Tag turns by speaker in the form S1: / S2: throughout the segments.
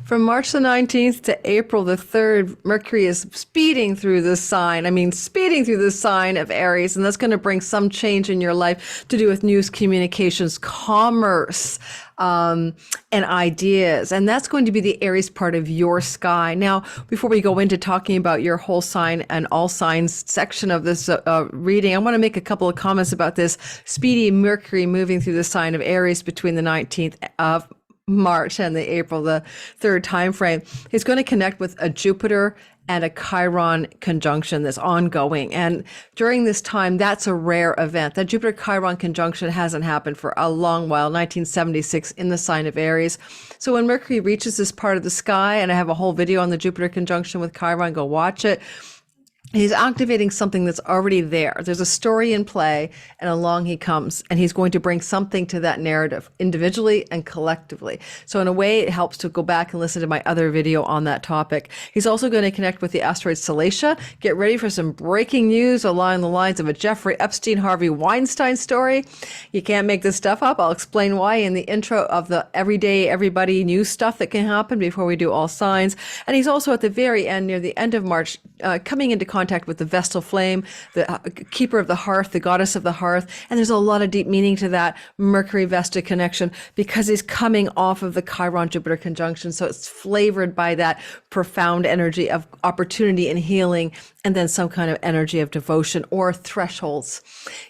S1: From March the 19th to April the 3rd, Mercury is speeding through the sign. I mean, speeding through the sign of Aries, and that's going to bring some change in your life to do with news, communications, commerce, and ideas. And that's going to be the Aries part of your sky. Now, before we go into talking about your whole sign and all signs section of this reading, I want to make a couple of comments about this speedy Mercury moving through the sign of Aries between the 19th of March and the April the 3rd time frame. He's going to connect with a Jupiter and a Chiron conjunction that's ongoing. And during this time, that's a rare event. That Jupiter-Chiron conjunction hasn't happened for a long while, 1976 in the sign of Aries. So when Mercury reaches this part of the sky, and I have a whole video on the Jupiter conjunction with Chiron, go watch it. He's activating something that's already there. There's a story in play, and along he comes, and he's going to bring something to that narrative individually and collectively. So in a way, it helps to go back and listen to my other video on that topic. He's also going to connect with the asteroid Salacia. Get ready for some breaking news along the lines of a Jeffrey Epstein, Harvey Weinstein story. You can't make this stuff up. I'll explain why in the intro of the everyday, everybody news stuff that can happen before we do all signs. And he's also at the very end, near the end of March, coming into contact with the Vestal flame, the keeper of the hearth, the goddess of the hearth. And there's a lot of deep meaning to that Mercury Vesta connection because he's coming off of the Chiron Jupiter conjunction. So it's flavored by that profound energy of opportunity and healing, and then some kind of energy of devotion or thresholds.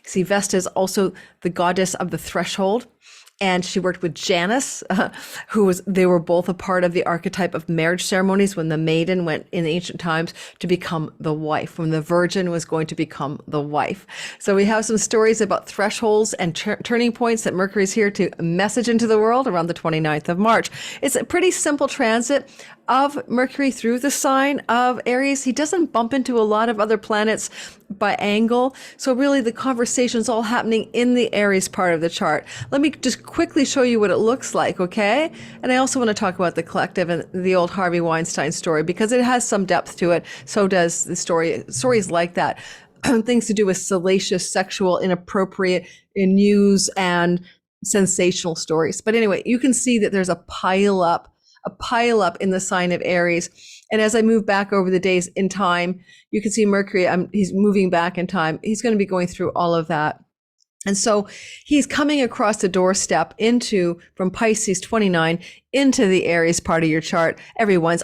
S1: See, Vesta is also the goddess of the threshold. And she worked with Janus, they were both a part of the archetype of marriage ceremonies when the maiden went in ancient times to become the wife, when the virgin was going to become the wife. So we have some stories about thresholds and turning points that Mercury's here to message into the world around the 29th of March. It's a pretty simple transit of Mercury through the sign of Aries. He doesn't bump into a lot of other planets by angle. So really the conversation's all happening in the Aries part of the chart. Let me just quickly show you what it looks like, okay? And I also want to talk about the collective and the old Harvey Weinstein story because it has some depth to it. So does the stories like that. Things to do with salacious, sexual, inappropriate news and sensational stories. But anyway, you can see that there's a pile up in the sign of Aries. And as I move back over the days in time, you can see Mercury, he's moving back in time. He's going to be going through all of that. And so he's coming across the doorstep from Pisces 29 into the Aries part of your chart. Everyone's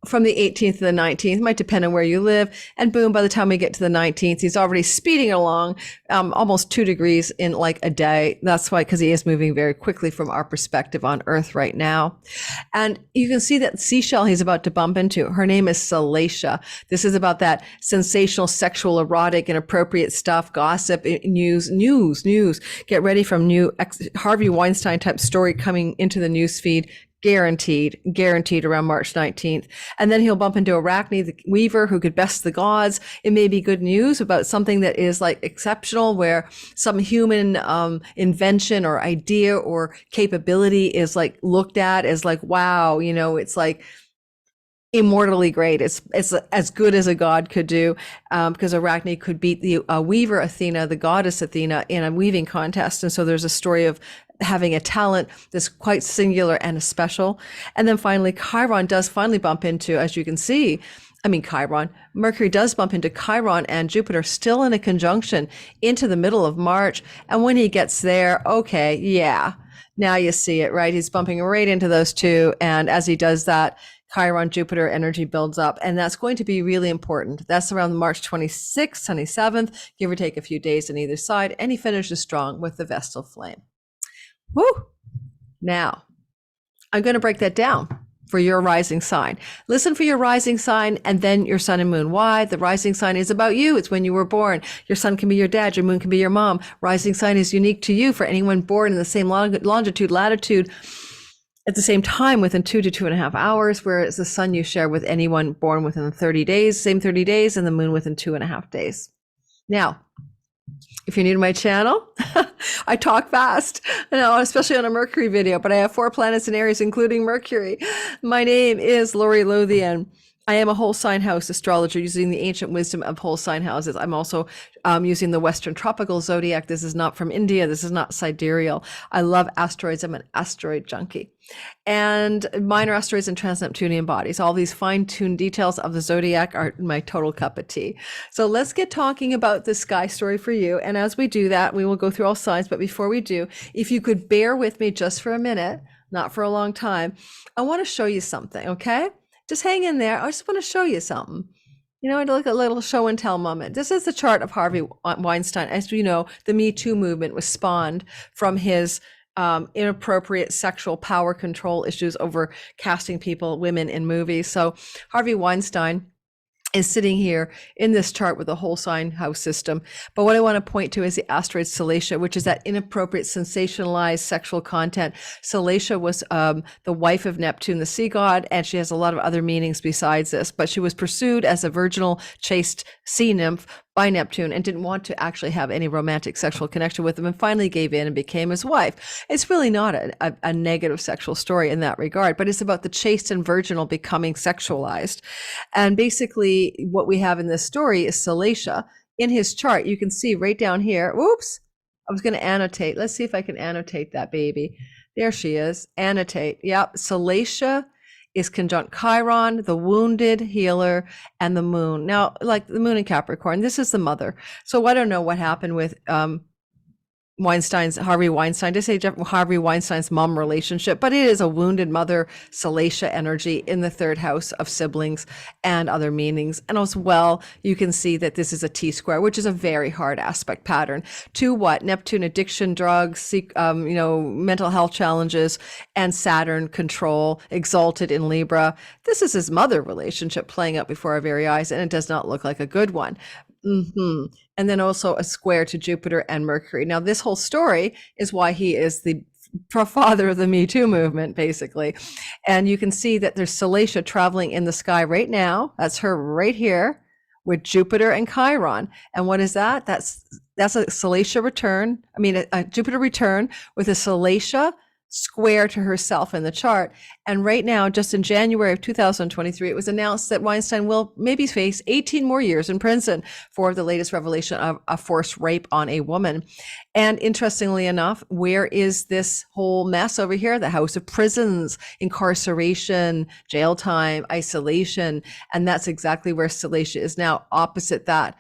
S1: from the 18th to the 19th, might depend on where you live. And boom, by the time we get to the 19th, he's already speeding along almost 2 degrees in like a day. That's why, because he is moving very quickly from our perspective on Earth right now. And you can see that seashell he's about to bump into, her name is Salacia. This is about that sensational, sexual, erotic, inappropriate stuff, gossip, news. Get ready from new Harvey Weinstein type story coming into the news feed. Guaranteed around March 19th. And then he'll bump into Arachne, the weaver who could best the gods. It may be good news about something that is like exceptional, where some human invention or idea or capability is like looked at as like, wow, it's like immortally great. It's as good as a god could do, because Arachne could beat the weaver Athena, the goddess Athena, in a weaving contest. And so there's a story of having a talent that's quite singular and special. And then finally, Chiron does finally bump into, as you can see, Mercury does bump into Chiron and Jupiter still in a conjunction into the middle of March. And when he gets there, okay, yeah, now you see it, right? He's bumping right into those two. And as he does that, Chiron Jupiter energy builds up, and that's going to be really important. That's around March 26th, 27th, give or take a few days on either side, and he finishes strong with the Vestal flame. Woo! Now, I'm going to break that down for your rising sign. Listen for your rising sign and then your sun and moon. Why? The rising sign is about you. It's when you were born. Your sun can be your dad. Your moon can be your mom. Rising sign is unique to you for anyone born in the same longitude, latitude, at the same time within 2 to 2.5 hours, whereas the sun you share with anyone born within 30 days, same 30 days, and the moon within 2.5 days. Now, if you're new to my channel, I talk fast, especially on a Mercury video, but I have 4 planets in Aries, including Mercury. My name is Lori Lothian. I am a whole sign house astrologer using the ancient wisdom of whole sign houses. I'm also using the Western tropical zodiac. This is not from India. This is not sidereal. I love asteroids. I'm an asteroid junkie. And minor asteroids and trans-Neptunian bodies. All these fine-tuned details of the zodiac are my total cup of tea. So let's get talking about the sky story for you. And as we do that, we will go through all signs. But before we do, if you could bear with me just for a minute, not for a long time, I want to show you something, okay? Just hang in there. I just want to show you something. You know, like a little show and tell moment. This is the chart of Harvey Weinstein. As you know, the Me Too movement was spawned from his inappropriate sexual power control issues over casting women in movies. So Harvey Weinstein is sitting here in this chart with a whole sign house system. But what I want to point to is the asteroid Salacia, which is that inappropriate, sensationalized sexual content. Salacia was the wife of Neptune, the sea god, and she has a lot of other meanings besides this. But she was pursued as a virginal, chaste sea nymph by Neptune and didn't want to actually have any romantic sexual connection with him, and finally gave in and became his wife. It's really not a negative sexual story in that regard, but it's about the chaste and virginal becoming sexualized. And basically what we have in this story is Salacia. In his chart, you can see right down here, oops, I was going to annotate. Let's see if I can annotate that baby. There she is. Annotate. Yep. Salacia is conjunct Chiron, the wounded healer, and the moon. Now, like the moon in Capricorn, this is the mother. So I don't know what happened with Harvey Weinstein, to say Harvey Weinstein's mom relationship, but it is a wounded mother, Salacia energy in the third house of siblings and other meanings. And as well, you can see that this is a T-square, which is a very hard aspect pattern to what? Neptune addiction, drugs, mental health challenges, and Saturn control, exalted in Libra. This is his mother relationship playing out before our very eyes, and it does not look like a good one. And then also a square to Jupiter and Mercury. Now, this whole story is why he is the father of the Me Too movement, basically. And you can see that there's Salacia traveling in the sky right now. That's her right here with Jupiter and Chiron. And what is that? That's a Salacia return. A Jupiter return with a Salacia square to herself in the chart. And right now, just in January of 2023, it was announced that Weinstein will maybe face 18 more years in prison for the latest revelation of a forced rape on a woman. And interestingly enough, where is this whole mess over here? The House of Prisons, incarceration, jail time, isolation. And that's exactly where Salacia is now, opposite that,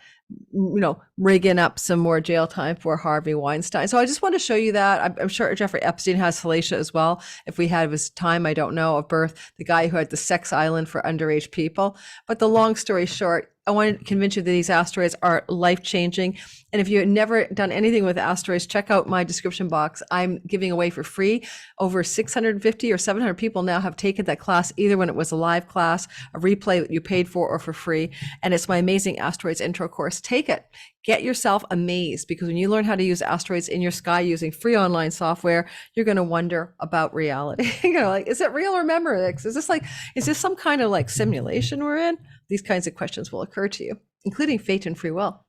S1: rigging up some more jail time for Harvey Weinstein. So I just want to show you that. I'm sure Jeffrey Epstein has Salacia as well. If we had his time, I don't know, of birth, the guy who had the sex island for underage people. But the long story short, I want to convince you that these asteroids are life-changing. And if you've never done anything with asteroids, check out my description box. I'm giving away for free. Over 650 or 700 people now have taken that class, either when it was a live class, a replay that you paid for, or for free. And it's my amazing asteroids intro course. Take it. Get yourself amazed, because when you learn how to use asteroids in your sky using free online software, you're going to wonder about reality. Is it real or memorex? Is this some kind of simulation we're in? These kinds of questions will occur to you, including fate and free will.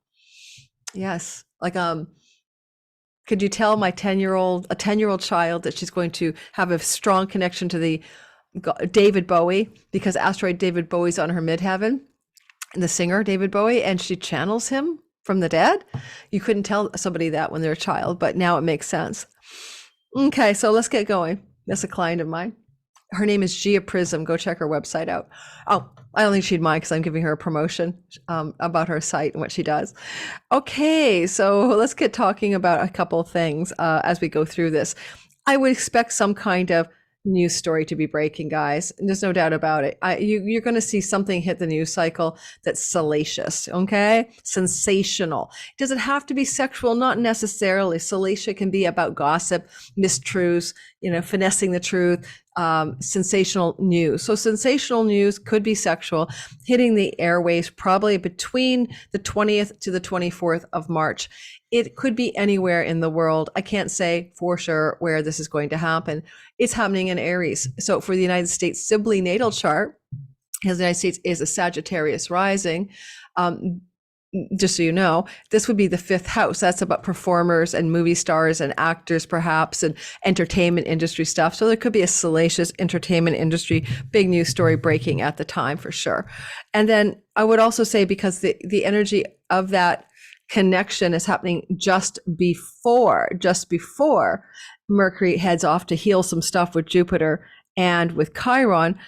S1: Yes. Could you tell a 10-year-old child that she's going to have a strong connection to the David Bowie, because asteroid David Bowie's on her midheaven, and the singer David Bowie, and she channels him from the dead? You couldn't tell somebody that when they're a child, but now it makes sense. Okay, so let's get going. That's a client of mine. Her name is Gia Prism. Go check her website out. Oh, I don't think she'd mind, because I'm giving her a promotion about her site and what she does. Okay, so let's get talking about a couple of things as we go through this. I would expect some kind of news story to be breaking, guys. There's no doubt about it. You're going to see something hit the news cycle that's salacious, okay? Sensational. Does it have to be sexual? Not necessarily. Salacia can be about gossip, mistruths, finessing the truth, sensational news. So sensational news could be sexual, hitting the airwaves probably between the 20th to the 24th of March. It could be anywhere in the world. I can't say for sure where this is going to happen. It's happening in Aries. So for the United States Sibley natal chart, because the United States is a Sagittarius rising, just so you know, this would be the 5th house. That's about performers and movie stars and actors, perhaps, and entertainment industry stuff. So there could be a salacious entertainment industry, big news story breaking at the time for sure. And then I would also say, because the energy of that connection is happening just before Mercury heads off to heal some stuff with Jupiter and with Chiron,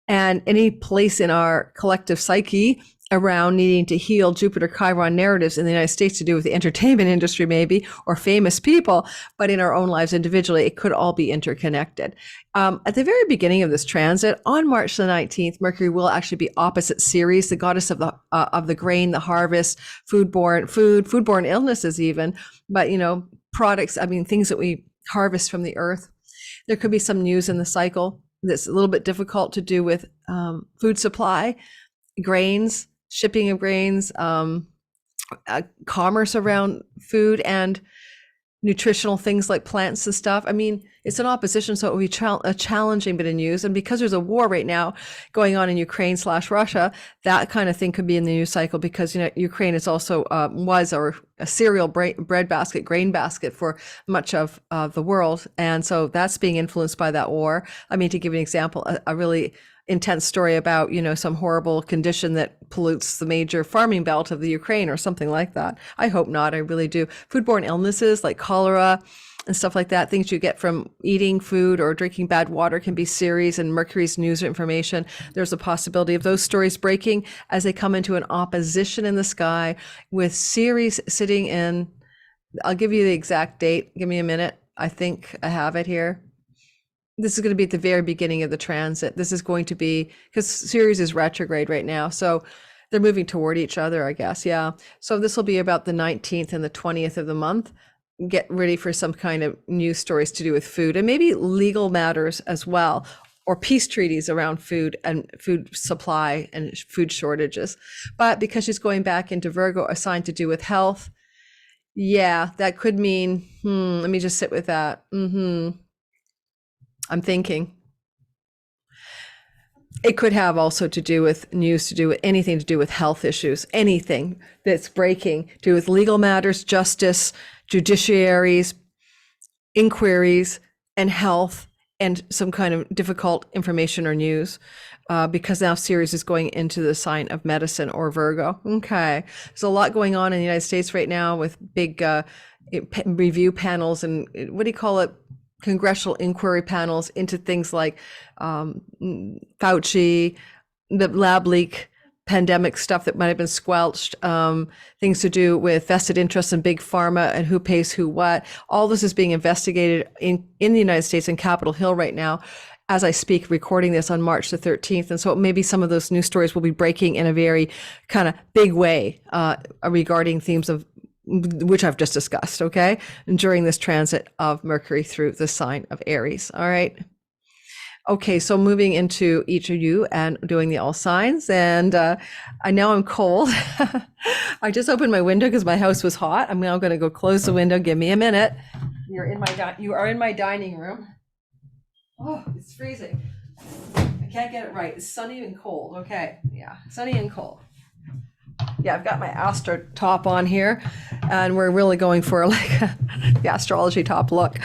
S1: and any place in our collective psyche around needing to heal Jupiter-Chiron narratives in the United States to do with the entertainment industry, maybe, or famous people, but in our own lives individually, it could all be interconnected. At the very beginning of this transit, on March the 19th, Mercury will actually be opposite Ceres, the goddess of the grain, the harvest, foodborne illnesses even, but, products, things that we harvest from the earth. There could be some news in the cycle that's a little bit difficult to do with food supply, grains, shipping of grains, commerce around food and nutritional things like plants and stuff. It's an opposition, so it will be a challenging bit of news. And because there's a war right now going on in Ukraine/Russia, that kind of thing could be in the news cycle, because Ukraine is also was a cereal bread basket, grain basket for much of the world, and so that's being influenced by that war. To give you an example, a really intense story about some horrible condition that pollutes the major farming belt of the Ukraine or something like that. I hope not. I really do. Foodborne illnesses like cholera and stuff like that, things you get from eating food or drinking bad water, can be Ceres and Mercury's news or information. There's a possibility of those stories breaking as they come into an opposition in the sky, with Ceres sitting in, I'll give you the exact date. Give me a minute. I think I have it here. This is going to be at the very beginning of the transit. This is going to be, because Ceres is retrograde right now, so they're moving toward each other, I guess. Yeah. So this will be about the 19th and the 20th of the month. Get ready for some kind of news stories to do with food, and maybe legal matters as well, or peace treaties around food and food supply and food shortages. But because she's going back into Virgo, a sign to do with health, yeah, that could mean, let me just sit with that. I'm thinking it could have also to do with news, to do with anything to do with health issues, anything that's breaking, to do with legal matters, justice, judiciaries, inquiries, and health, and some kind of difficult information or news, because now Ceres is going into the sign of medicine or Virgo. Okay. There's a lot going on in the United States right now with big review panels and what do you call it? Congressional inquiry panels into things like Fauci, the lab leak, pandemic stuff that might have been squelched, things to do with vested interests in big pharma and who pays who what. All this is being investigated in the United States in Capitol Hill right now as I speak, recording this on March the 13th. And so maybe some of those news stories will be breaking in a very kind of big way regarding themes of which I've just discussed, okay, and during this transit of Mercury through the sign of Aries. All right. Okay, so moving into each of you and doing the all signs, and I know I'm cold. I just opened my window because my house was hot. I'm now going to go close the window. Give me a minute. You are in my dining room. Oh, it's freezing. I can't get it right. It's sunny and cold. Okay, yeah, sunny and cold. Yeah, I've got my Astro top on here, and we're really going for like the astrology top look.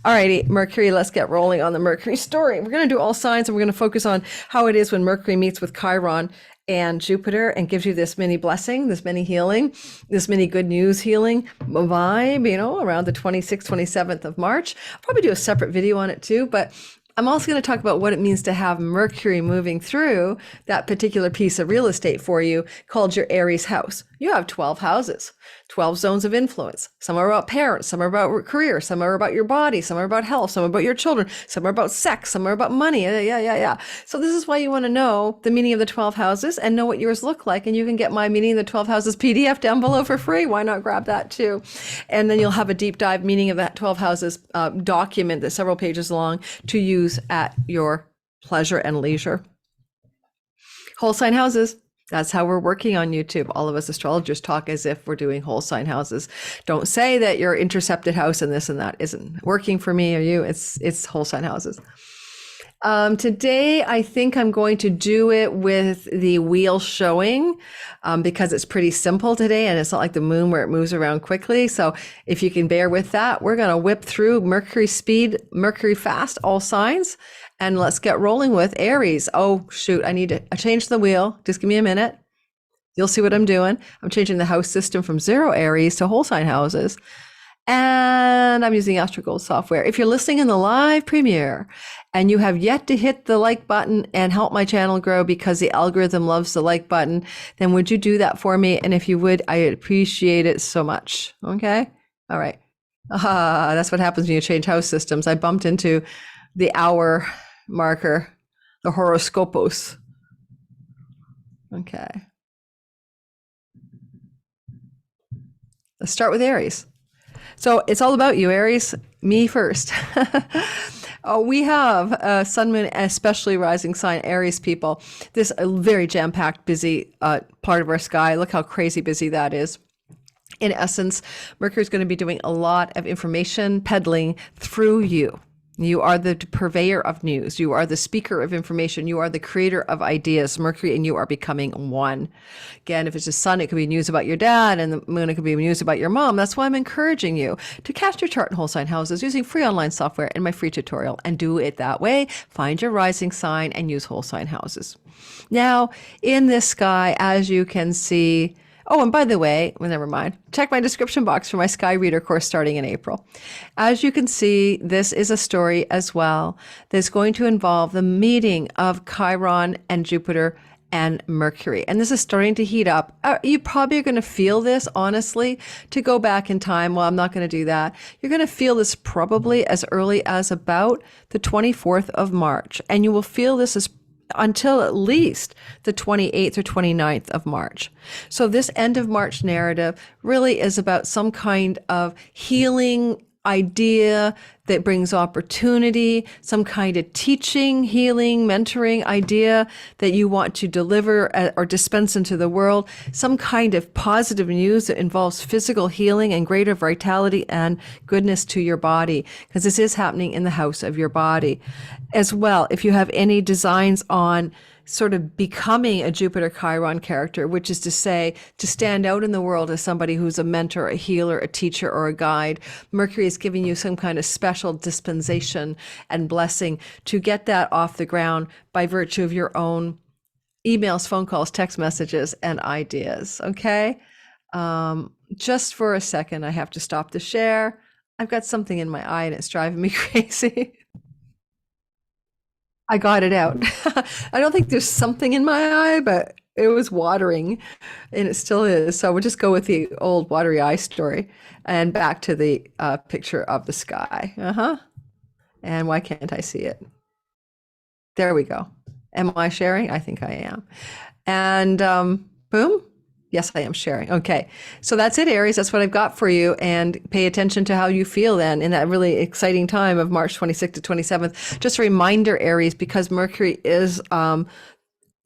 S1: All righty, Mercury, let's get rolling on the Mercury story. We're going to do all signs, and we're going to focus on how it is when Mercury meets with Chiron and Jupiter and gives you this mini blessing, this mini healing, this mini good news healing vibe, around the 26th, 27th of March. I'll probably do a separate video on it too, but I'm also going to talk about what it means to have Mercury moving through that particular piece of real estate for you called your Aries house. You have 12 houses, 12 zones of influence. Some are about parents, some are about career, some are about your body, some are about health, some are about your children, some are about sex, some are about money. Yeah. So this is why you want to know the meaning of the 12 houses and know what yours look like. And you can get my meaning of the 12 houses PDF down below for free. Why not grab that too? And then you'll have a deep dive meaning of that 12 houses document that's several pages long to use at your pleasure and leisure. Whole sign houses. That's how we're working on YouTube. All of us astrologers talk as if we're doing whole sign houses. Don't say that your intercepted house and this and that isn't working for me or you. It's whole sign houses. Today, I think I'm going to do it with the wheel showing because it's pretty simple today and it's not like the moon where it moves around quickly. So if you can bear with that, we're going to whip through Mercury speed, Mercury fast, all signs. And let's get rolling with Aries. Oh, shoot. I need to change the wheel. Just give me a minute. You'll see what I'm doing. I'm changing the house system from 0 Aries to whole sign houses. And I'm using AstroGold software. If you're listening in the live premiere and you have yet to hit the like button and help my channel grow because the algorithm loves the like button, then would you do that for me? And if you would, I appreciate it so much. Okay? All right. That's what happens when you change house systems. I bumped into the hour marker, the horoscopos. Okay. Let's start with Aries. So it's all about you, Aries. Me first. We have Sun, Moon, especially rising sign Aries people. This very jam-packed, busy part of our sky. Look how crazy busy that is. In essence, Mercury is going to be doing a lot of information peddling through you. You are the purveyor of news. You are the speaker of information. You are the creator of ideas. Mercury and you are becoming one. Again, if it's the sun, it could be news about your dad, and the moon, it could be news about your mom. That's why I'm encouraging you to cast your chart in whole sign houses using free online software in my free tutorial and do it that way. Find your rising sign and use whole sign houses. Now, in this sky, as you can see, oh, and by the way, well, never mind. Check my description box for my Sky Reader course starting in April. As you can see, this is a story as well that's going to involve the meeting of Chiron and Jupiter and Mercury. And this is starting to heat up. You probably are going to feel this, honestly, to go back in time. Well, I'm not going to do that. You're going to feel this probably as early as about the 24th of March. And you will feel this as until at least the 28th or 29th of March. So this end of March narrative really is about some kind of healing idea that brings opportunity, some kind of teaching, healing, mentoring idea that you want to deliver or dispense into the world, some kind of positive news that involves physical healing and greater vitality and goodness to your body, because this is happening in the house of your body. As well, if you have any designs on sort of becoming a Jupiter-Chiron character, which is to say, to stand out in the world as somebody who's a mentor, a healer, a teacher, or a guide, Mercury is giving you some kind of special dispensation and blessing to get that off the ground by virtue of your own emails, phone calls, text messages, and ideas, okay? Just for a second, I have to stop the share. I've got something in my eye and it's driving me crazy. I got it out. I don't think there's something in my eye, but it was watering and it still is. So we'll just go with the old watery eye story and back to the picture of the sky. And why can't I see it? There we go. Am I sharing? I think I am. And boom. Yes, I am sharing. Okay. So that's it, Aries. That's what I've got for you. And pay attention to how you feel then in that really exciting time of March 26th to 27th. Just a reminder, Aries, because Mercury is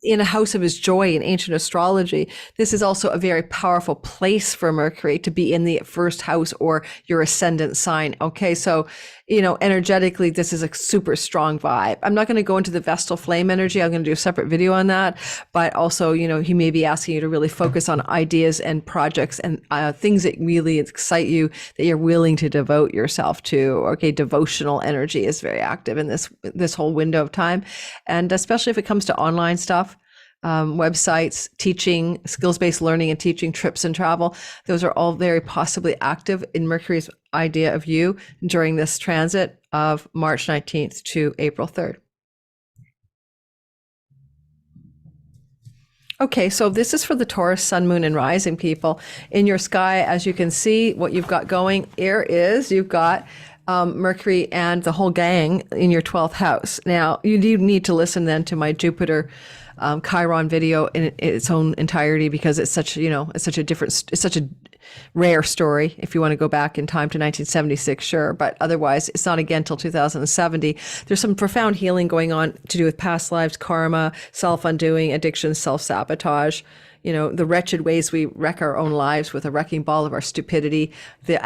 S1: in a house of his joy in ancient astrology, this is also a very powerful place for Mercury to be in the first house or your ascendant sign. Okay, so, energetically, this is a super strong vibe. I'm not going to go into the Vestal flame energy. I'm going to do a separate video on that. But also, he may be asking you to really focus on ideas and projects and things that really excite you that you're willing to devote yourself to. Okay, devotional energy is very active in this whole window of time. And especially if it comes to online stuff, websites, teaching, skills-based learning and teaching, trips and travel. Those are all very possibly active in Mercury's idea of you during this transit of March 19th to April 3rd. Okay, so this is for the Taurus, Sun, Moon, and Rising people. In your sky, as you can see, what you've got going here is you've got Mercury and the whole gang in your 12th house. Now, you do need to listen then to my Jupiter Chiron video in its own entirety because it's such a rare story. If you want to go back in time to 1976, sure, but otherwise it's not again till 2070. There's some profound healing going on to do with past lives, karma, self-undoing, addiction, self-sabotage, the wretched ways we wreck our own lives with a wrecking ball of our stupidity, the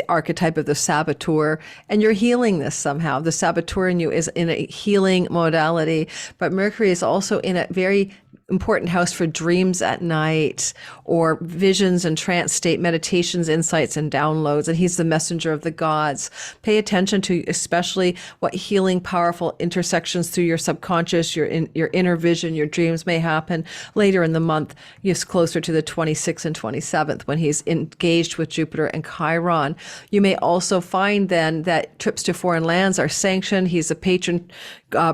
S1: archetype of the saboteur, and you're healing this somehow. The saboteur in you is in a healing modality, but Mercury is also in a very important house for dreams at night or visions and trance state, meditations, insights, and downloads. And he's the messenger of the gods. Pay attention to especially what healing, powerful intersections through your subconscious, your inner vision, your dreams may happen later in the month, just closer to the 26th and 27th when he's engaged with Jupiter and Chiron. You may also find then that trips to foreign lands are sanctioned. He's a patron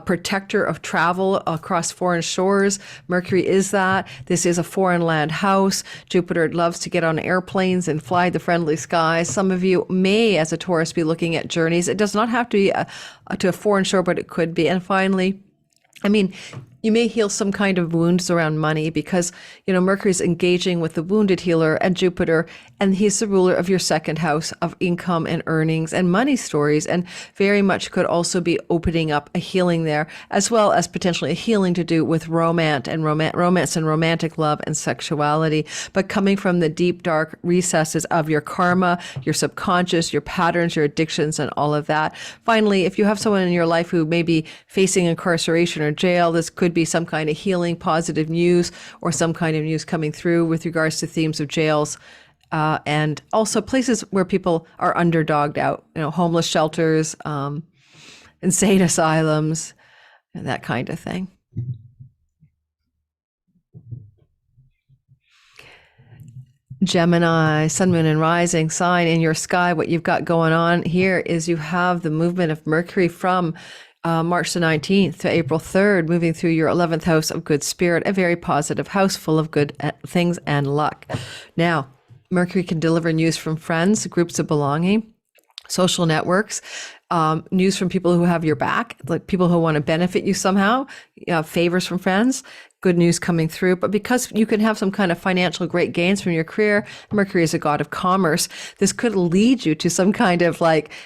S1: protector of travel across foreign shores. Mercury is that. This is a foreign land house. Jupiter loves to get on airplanes and fly the friendly skies. Some of you may, as a Taurus, be looking at journeys. It does not have to be to a foreign shore, but it could be. And finally, you may heal some kind of wounds around money because, Mercury's engaging with the wounded healer and Jupiter, and he's the ruler of your second house of income and earnings and money stories, and very much could also be opening up a healing there, as well as potentially a healing to do with romance and romantic love and sexuality, but coming from the deep, dark recesses of your karma, your subconscious, your patterns, your addictions, and all of that. Finally, if you have someone in your life who may be facing incarceration or jail, this could be some kind of healing, positive news, or some kind of news coming through with regards to themes of jails, and also places where people are underdogged out, homeless shelters, insane asylums, and that kind of thing. Gemini, sun, moon, and rising sign in your sky. What you've got going on here is you have the movement of Mercury from March the 19th to April 3rd, moving through your 11th house of good spirit, a very positive house full of good things and luck. Now, Mercury can deliver news from friends, groups of belonging, social networks, news from people who have your back, like people who want to benefit you somehow, favors from friends, good news coming through. But because you can have some kind of financial great gains from your career, Mercury is a god of commerce. This could lead you to some kind of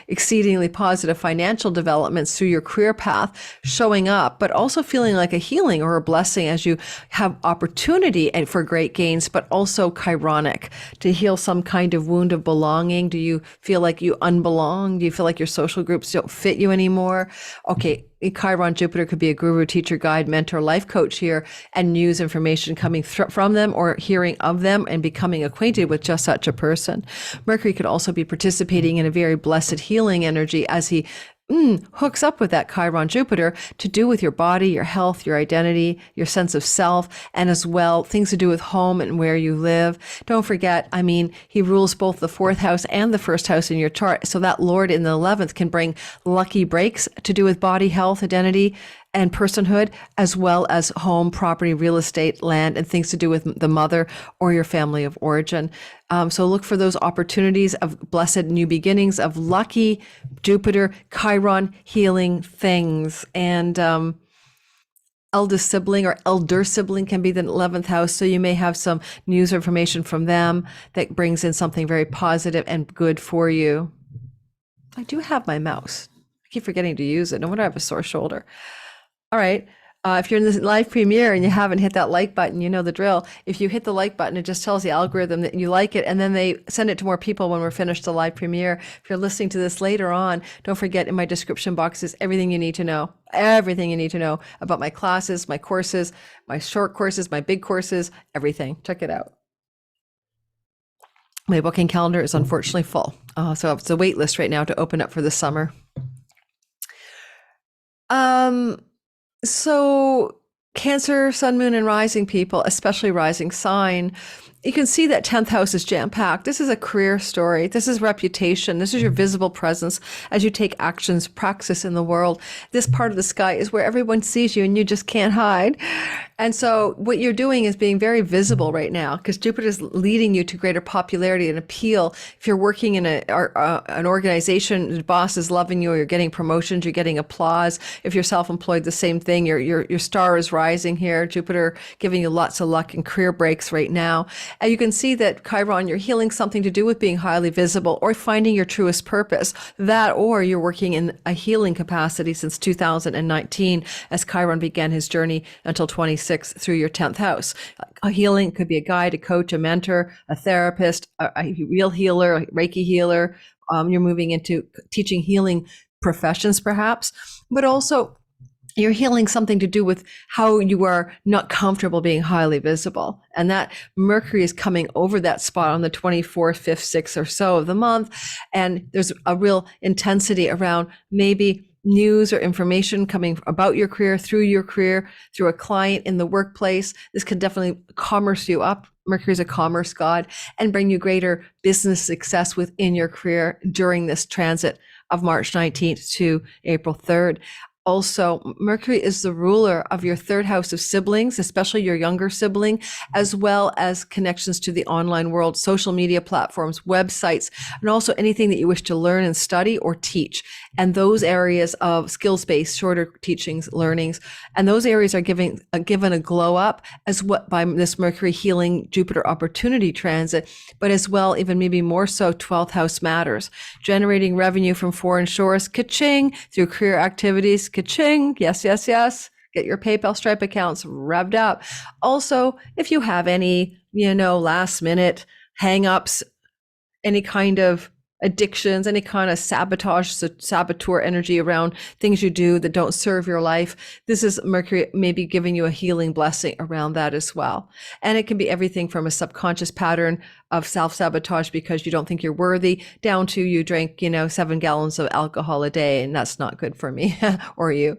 S1: exceedingly positive financial developments through your career path showing up, but also feeling like a healing or a blessing as you have opportunity and for great gains, but also chironic to heal some kind of wound of belonging. Do you feel like you unbelong? Do you feel like your social groups don't fit you anymore? Okay. Chiron, Jupiter could be a guru, teacher, guide, mentor, life coach here, and news information coming from them or hearing of them and becoming acquainted with just such a person. Mercury could also be participating in a very blessed healing energy as he hooks up with that Chiron Jupiter to do with your body, your health, your identity, your sense of self, and as well things to do with home and where you live. Don't forget, he rules both the 4th house and the 1st house in your chart. So that Lord in the 11th can bring lucky breaks to do with body, health, identity, and personhood, as well as home, property, real estate, land, and things to do with the mother or your family of origin. So look for those opportunities of blessed new beginnings, of lucky Jupiter, Chiron healing things. And eldest sibling or elder sibling can be the 11th house. So you may have some news or information from them that brings in something very positive and good for you. I do have my mouse. I keep forgetting to use it. No wonder I have a sore shoulder. All right. If you're in this live premiere and you haven't hit that like button, you know the drill. If you hit the like button, it just tells the algorithm that you like it, and then they send it to more people when we're finished the live premiere. If you're listening to this later on, don't forget in my description box is everything you need to know about my classes, my courses, my short courses, my big courses, everything. Check it out. My booking calendar is unfortunately full. So it's a wait list right now to open up for the summer. So Cancer, sun, moon, and rising people, especially rising sign, you can see that 10th house is jam-packed. This is a career story. This is reputation. This is your visible presence as you take actions, practice in the world. This part of the sky is where everyone sees you and you just can't hide. And so what you're doing is being very visible right now because Jupiter is leading you to greater popularity and appeal. If you're working in an organization, the boss is loving you, or you're getting promotions, you're getting applause. If you're self-employed, the same thing. Your star is rising here. Jupiter giving you lots of luck and career breaks right now. And you can see that Chiron, you're healing something to do with being highly visible or finding your truest purpose. That, or you're working in a healing capacity since 2019 as Chiron began his journey until 2026. 26 through your 10th house. A healing could be a guide, a coach, a mentor, a therapist, a real healer, a Reiki healer. You're moving into teaching healing professions, perhaps, but also you're healing something to do with how you are not comfortable being highly visible. And that Mercury is coming over that spot on the 24th, 5th, 6th or so of the month. And there's a real intensity around maybe news or information coming about your career, through a client in the workplace. This can definitely commerce you up. Mercury is a commerce god, and bring you greater business success within your career during this transit of March 19th to April 3rd. Also, Mercury is the ruler of your third house of siblings, especially your younger sibling, as well as connections to the online world, social media platforms, websites, and also anything that you wish to learn and study or teach. And those areas of skills-based, shorter teachings, learnings, and those areas are given a glow up as what by this Mercury healing Jupiter opportunity transit, but as well, even maybe more so, 12th house matters, generating revenue from foreign shores, ka-ching, through career activities, ka-ching, yes, yes, yes. Get your PayPal Stripe accounts revved up. Also, if you have any, last minute hang-ups, any kind of addictions, any kind of saboteur energy around things you do that don't serve your life, this is Mercury maybe giving you a healing blessing around that as well. And it can be everything from a subconscious pattern of self-sabotage because you don't think you're worthy, down to you drink, 7 gallons of alcohol a day, and that's not good for me or you.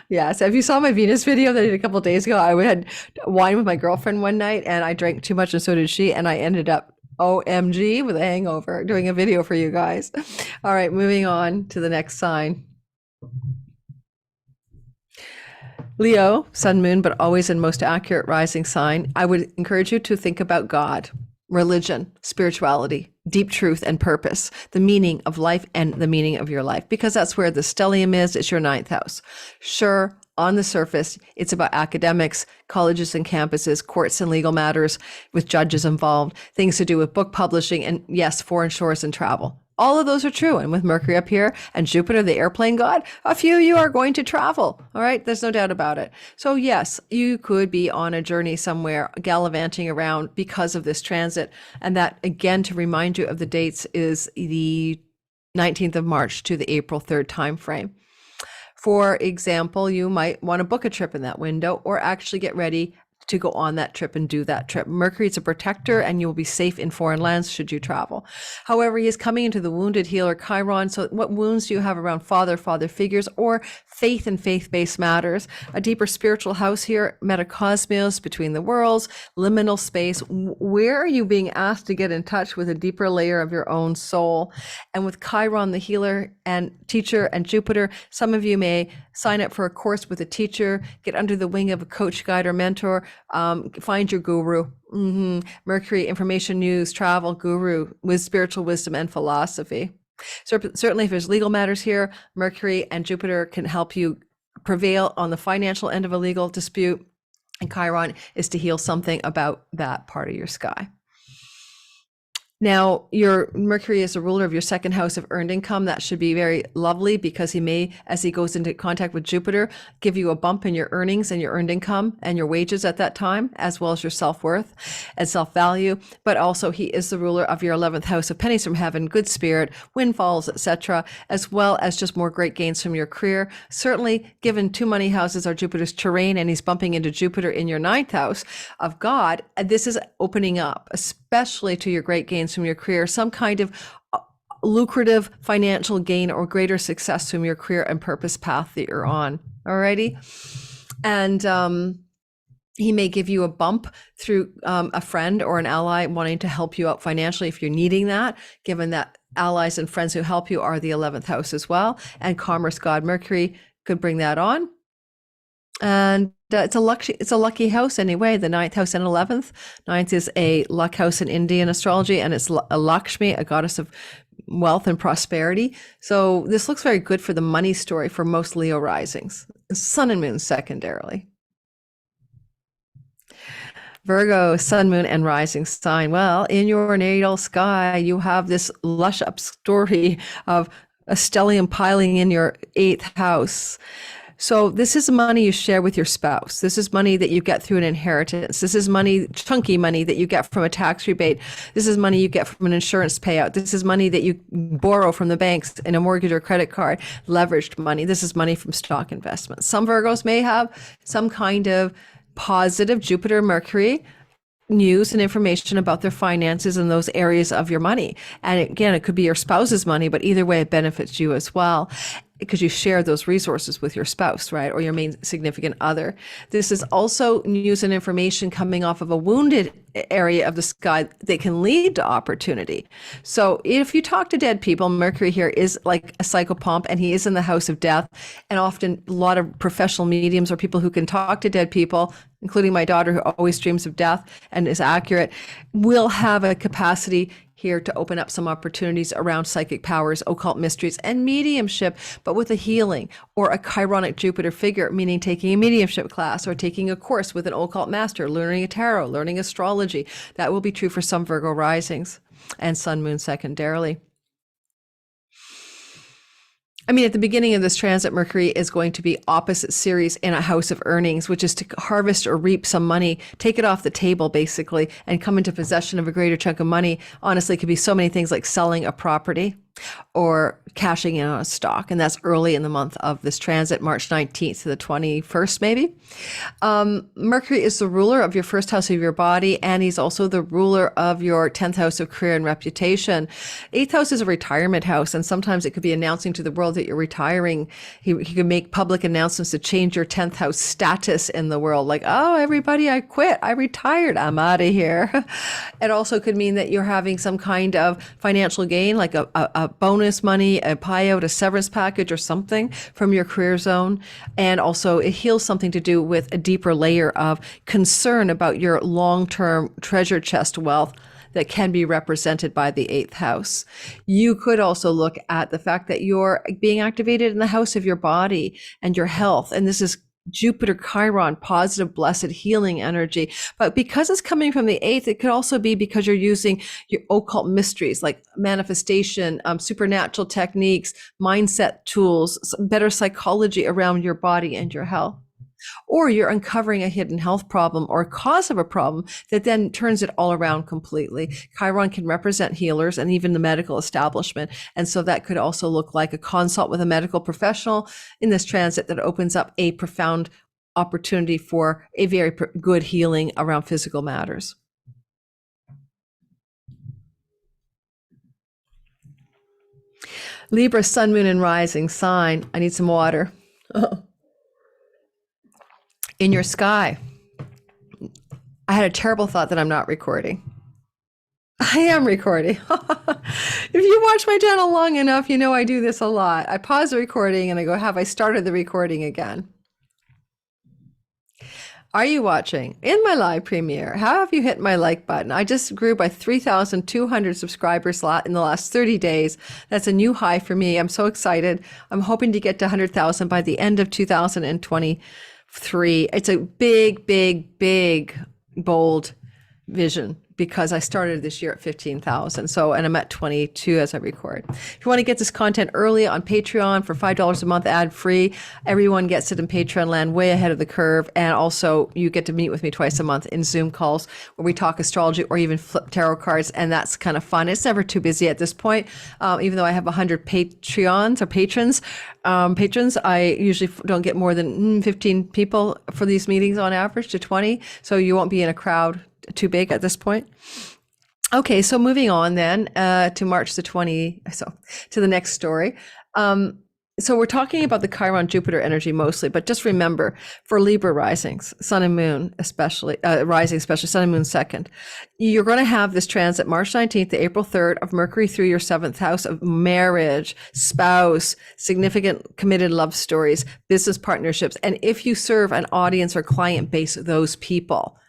S1: Yeah. So if you saw my Venus video that I did a couple of days ago, I had wine with my girlfriend one night and I drank too much and so did she. And I ended up OMG with a hangover doing a video for you guys. All right, moving on to the next sign. Leo, sun, moon, but always in most accurate rising sign. I would encourage you to think about God, religion, spirituality, deep truth and purpose, the meaning of life and the meaning of your life, because that's where the stellium is. It's your 9th house. Sure, on the surface, it's about academics, colleges and campuses, courts and legal matters with judges involved, things to do with book publishing, and yes, foreign shores and travel. All of those are true. And with Mercury up here and Jupiter, the airplane god, a few of you are going to travel. All right. There's no doubt about it. So yes, you could be on a journey somewhere gallivanting around because of this transit. And that, again, to remind you of the dates, is the 19th of March to the April 3rd timeframe. For example, you might want to book a trip in that window or actually get ready to go on that trip and do that trip. Mercury is a protector and you will be safe in foreign lands should you travel. However, he is coming into the wounded healer Chiron. So what wounds do you have around father figures, or faith and faith-based matters? A deeper spiritual house here, metacosmos, between the worlds, liminal space. Where are you being asked to get in touch with a deeper layer of your own soul? And with Chiron, the healer and teacher, and Jupiter, some of you may sign up for a course with a teacher, get under the wing of a coach, guide, or mentor, find your guru. Mercury, information, news, travel, guru with spiritual wisdom and philosophy. So certainly if there's legal matters here, Mercury and Jupiter can help you prevail on the financial end of a legal dispute. And Chiron is to heal something about that part of your sky. Now, your Mercury is a ruler of your second house of earned income. That should be very lovely because he may, as he goes into contact with Jupiter, give you a bump in your earnings and your earned income and your wages at that time, as well as your self-worth and self-value. But also he is the ruler of your 11th house of pennies from heaven, good spirit, windfalls, etc., as well as just more great gains from your career. Certainly, given two money houses are Jupiter's terrain and he's bumping into Jupiter in your 9th house of God, this is opening up, especially to your great gains from your career, some kind of lucrative financial gain or greater success from your career and purpose path that you're on. Alrighty. And he may give you a bump through a friend or an ally wanting to help you out financially if you're needing that, given that allies and friends who help you are the 11th house as well. And commerce god Mercury could bring that on. And it's a lucky house anyway, the 9th house and 11th. 9th is a luck house in Indian astrology, and it's a Lakshmi, a goddess of wealth and prosperity. So this looks very good for the money story for most Leo risings, sun and moon secondarily. Virgo, sun, moon, and rising sign. Well, in your natal sky, you have this lush up story of a stellium piling in your 8th house. So this is money you share with your spouse. This is money that you get through an inheritance. This is money, chunky money that you get from a tax rebate. This is money you get from an insurance payout. This is money that you borrow from the banks in a mortgage or credit card, leveraged money. This is money from stock investments. Some Virgos may have some kind of positive Jupiter, Mercury news and information about their finances in those areas of your money. And again, it could be your spouse's money, but either way, it benefits you as well, because you share those resources with your spouse, right? Or your main significant other. This is also news and information coming off of a wounded area of the sky that can lead to opportunity. So if you talk to dead people, Mercury here is like a psychopomp, and he is in the house of death. And often a lot of professional mediums or people who can talk to dead people, including my daughter who always dreams of death and is accurate, will have a capacity here to open up some opportunities around psychic powers, occult mysteries, and mediumship, but with a healing or a chironic Jupiter figure, meaning taking a mediumship class or taking a course with an occult master, learning a tarot, learning astrology. That will be true for some Virgo risings and sun, moon secondarily. I mean, at the beginning of this transit, Mercury is going to be opposite Ceres in a house of earnings, which is to harvest or reap some money, take it off the table, basically, and come into possession of a greater chunk of money. Honestly, it could be so many things like selling a property or cashing in on a stock. And that's early in the month of this transit, March 19th to the 21st, maybe. Mercury is the ruler of your first house of your body, and he's also the ruler of your 10th house of career and reputation. 8th house is a retirement house, and sometimes it could be announcing to the world that you're retiring. He can make public announcements to change your 10th house status in the world, like, oh, everybody, I quit, I retired, I'm out of here. It also could mean that you're having some kind of financial gain, like a bonus money, a payout, a severance package or something from your career zone. And also it heals something to do with a deeper layer of concern about your long-term treasure chest wealth that can be represented by the 8th house. You could also look at the fact that you're being activated in the house of your body and your health. And this is Jupiter-Chiron, positive, blessed, healing energy. But because it's coming from the 8th, it could also be because you're using your occult mysteries like manifestation, supernatural techniques, mindset tools, better psychology around your body and your health. Or you're uncovering a hidden health problem or cause of a problem that then turns it all around completely. Chiron can represent healers and even the medical establishment. And so that could also look like a consult with a medical professional in this transit that opens up a profound opportunity for a very good healing around physical matters. Libra, sun, moon, and rising sign. I need some water. In your sky. I had a terrible thought that I'm not recording. I am recording. If you watch my channel long enough, you know I do this a lot. I pause the recording and I go, have I started the recording again? Are you watching in my live premiere? How have you hit my like button? I just grew by 3,200 subscribers in the last 30 days. That's a new high for me. I'm so excited. I'm hoping to get to 100,000 by the end of 2023. It's a big, bold vision because I started this year at 15,000. So, and I'm at 22 as I record. If you want to get this content early on Patreon for $5 a month ad free, everyone gets it in Patreon land way ahead of the curve. And also you get to meet with me twice a month in Zoom calls where we talk astrology or even flip tarot cards. And that's kind of fun. It's never too busy at this point. Even though I have 100 Patreons or patrons, I usually don't get more than 15 people for these meetings on average to 20. So you won't be in a crowd too big at this point. Okay, so moving on then to March the 20, so to the next story. So we're talking about the Chiron Jupiter energy mostly, but just remember for Libra risings, sun and moon, especially rising, especially sun and moon second, you're going to have this transit March 19th to April 3rd of Mercury through your 7th house of marriage, spouse, significant committed love stories, business partnerships. And if you serve an audience or client base, those people.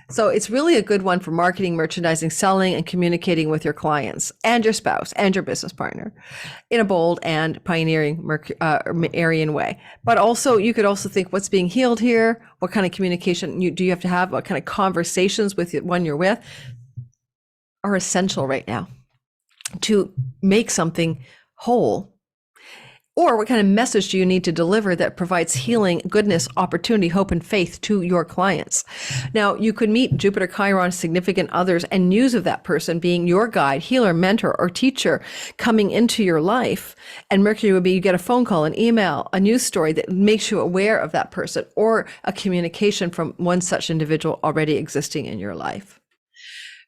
S1: So it's really a good one for marketing, merchandising, selling, and communicating with your clients and your spouse and your business partner in a bold and pioneering Aryan way. But also, you could also think what's being healed here, what kind of communication do you have to have, what kind of conversations with the one you're with are essential right now to make something whole Or what kind of message do you need to deliver that provides healing, goodness, opportunity, hope, and faith to your clients? Now, you could meet Jupiter-Chiron significant others and news of that person being your guide, healer, mentor, or teacher coming into your life. And Mercury would be, you get a phone call, an email, a news story that makes you aware of that person, or a communication from one such individual already existing in your life.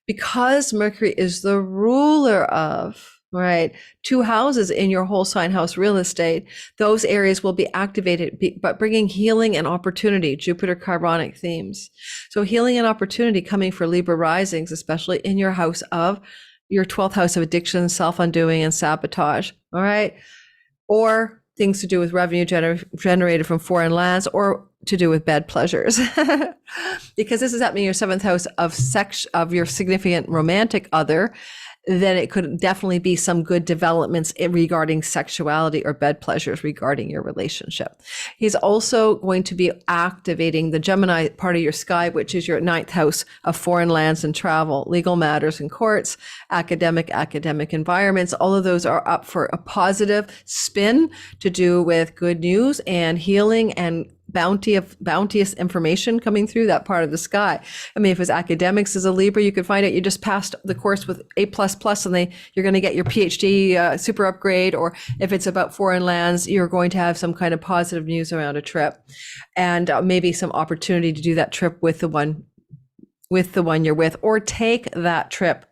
S1: Because Mercury is the ruler of, right, 2 houses in your whole sign house real estate, those areas will be activated, but bringing healing and opportunity, Jupiter-Chironic themes. So healing and opportunity coming for Libra risings, especially in your house of your 12th house of addiction, self-undoing, and sabotage, all right? Or things to do with revenue generated from foreign lands, or to do with bed pleasures. Because this is happening in your 7th house of sex, of your significant romantic other, then it could definitely be some good developments regarding sexuality or bed pleasures regarding your relationship. He's also going to be activating the Gemini part of your sky, which is your 9th house of foreign lands and travel, legal matters and courts, academic environments. All of those are up for a positive spin to do with good news and healing and bounteous information coming through that part of the sky. I mean, if it's academics as a Libra, you could find out you just passed the course with A++, and you're going to get your PhD super upgrade. Or if it's about foreign lands, you're going to have some kind of positive news around a trip, and maybe some opportunity to do that trip with the one you're with, or take that trip